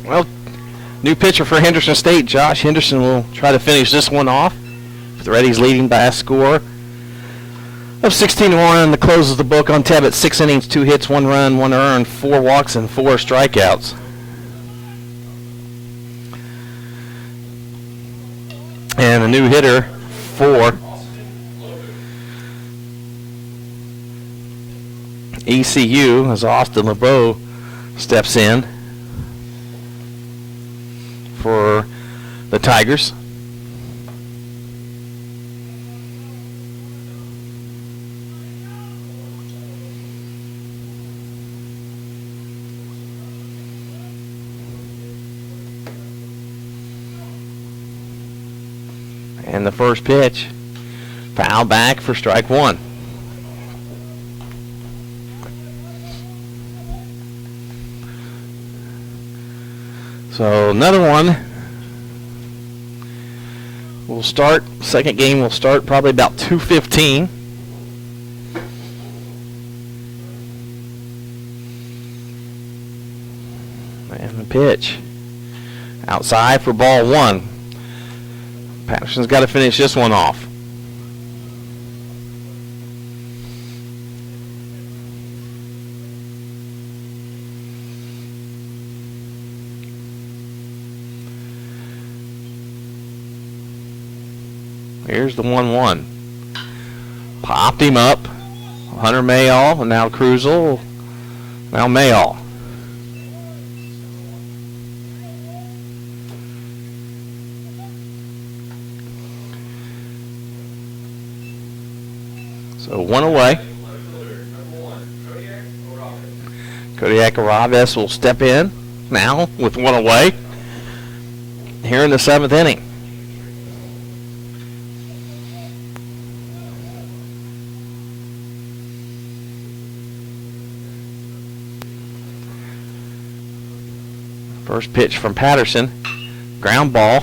Well, new pitcher for Henderson State, Josh Henderson, will try to finish this one off. The Reddies leading by a score of 16-1 to closes the book on Tebbett. 6 innings, 2 hits, 1 run, 1 earned, 4 walks, and 4 strikeouts. And a new hitter for ECU as Austin LeBeau steps in for the Tigers. And the first pitch, foul back for strike 1. So another one will start. Second game will start probably about 2:15. And the pitch outside for ball 1. Patterson's got to finish this one off. Here's the 1-1. Popped him up. Hunter Mayall, and now Cruzel. Now Mayall. So 1 away. Kodiak Araves will step in now with 1 away here in the 7th inning. First pitch from Patterson. Ground ball.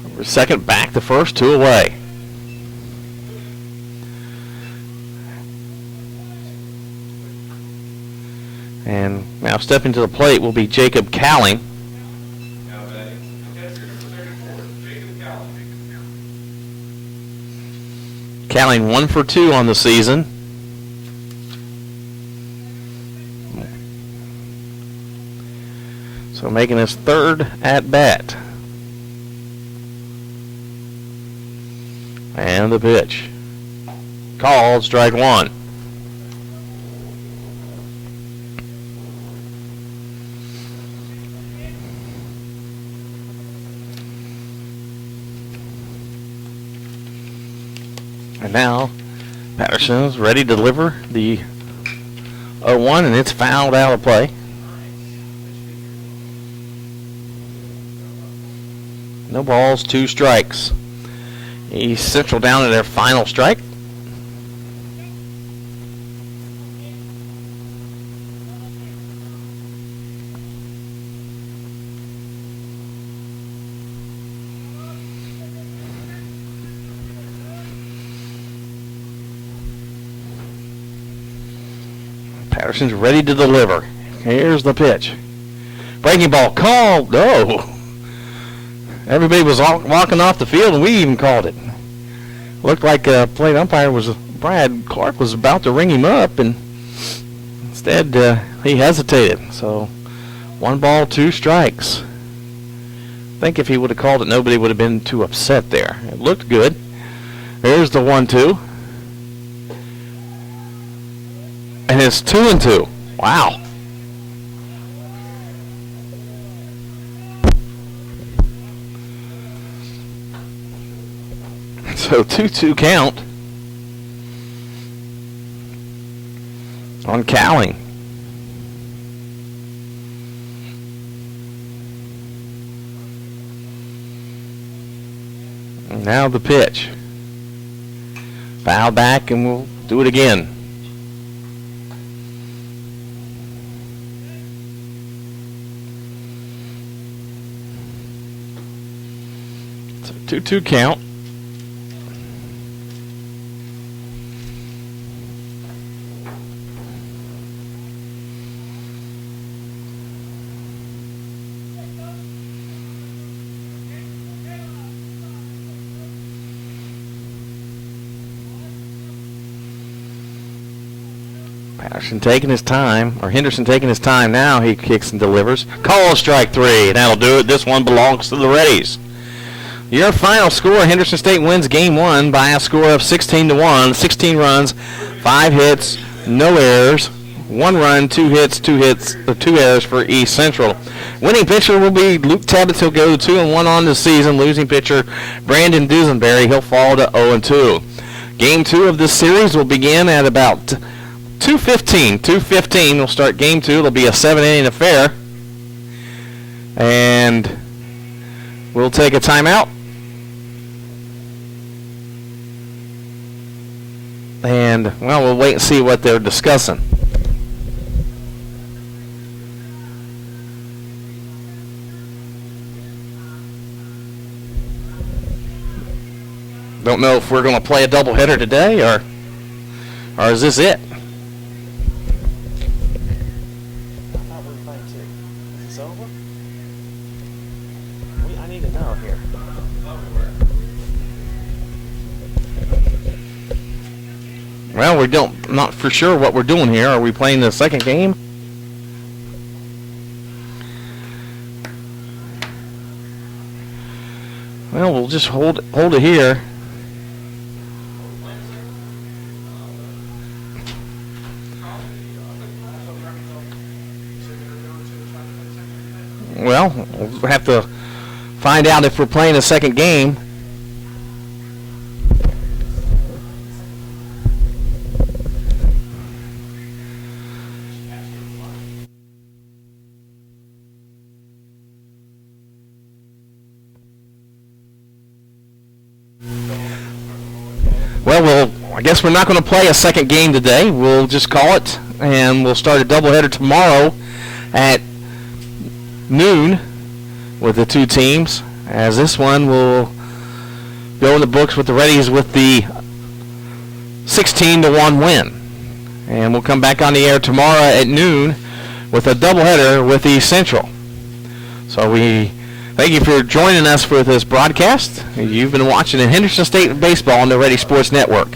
Over second, back to first, 2 away. And now stepping to the plate will be Jacob Cowling. Now batting, catcher number 34, Jacob Cowling. Cowling 1 for 2 on the season. So making his third at bat. And the pitch. Called strike one. And now Patterson's ready to deliver the 0-1, and it's fouled out of play. No balls, 2 strikes. East Central down to their final strike. Patterson's ready to deliver. Here's the pitch. Breaking ball called. No. Everybody was walking off the field, and we even called it. Looked like plate umpire was Brad Clark was about to ring him up, and instead he hesitated. So 1 ball, 2 strikes. I think if he would have called it, nobody would have been too upset there. It looked good. There's the 1-2. And it's 2-2. Wow. So 2-2 count on Cowling. And now the pitch. Foul back, and we'll do it again. So 2-2 count. Patterson taking his time, or Henderson taking his time now. He kicks and delivers. Call strike 3. That'll do it. This one belongs to the Reddies. Your final score, Henderson State wins game 1 by a score of 16-1. 16 runs, 5 hits, no errors. 1 run, 2 hits, 2 errors for East Central. Winning pitcher will be Luke Tebbets. He'll go 2-1 on the season. Losing pitcher Brandon Dusenberry. He'll fall to 0-2. Game 2 of this series will begin at about 2:15. 2:15. We'll start game 2. It'll be a 7-inning affair. And we'll take a timeout. And, well, we'll wait and see what they're discussing. Don't know if we're going to play a doubleheader today, or is this it? Well, not for sure what we're doing here. Are we playing the second game? Well, we'll just hold it here. Well, we'll have to find out if we're playing a second game. Well, I guess we're not going to play a second game today. We'll just call it, and we'll start a doubleheader tomorrow at noon with the 2 teams, as this one will go in the books with the Reddies with the 16-1 win. And we'll come back on the air tomorrow at noon with a doubleheader with East Central. So we thank you for joining us for this broadcast. You've been watching the Henderson State Baseball on the Reddie Sports Network.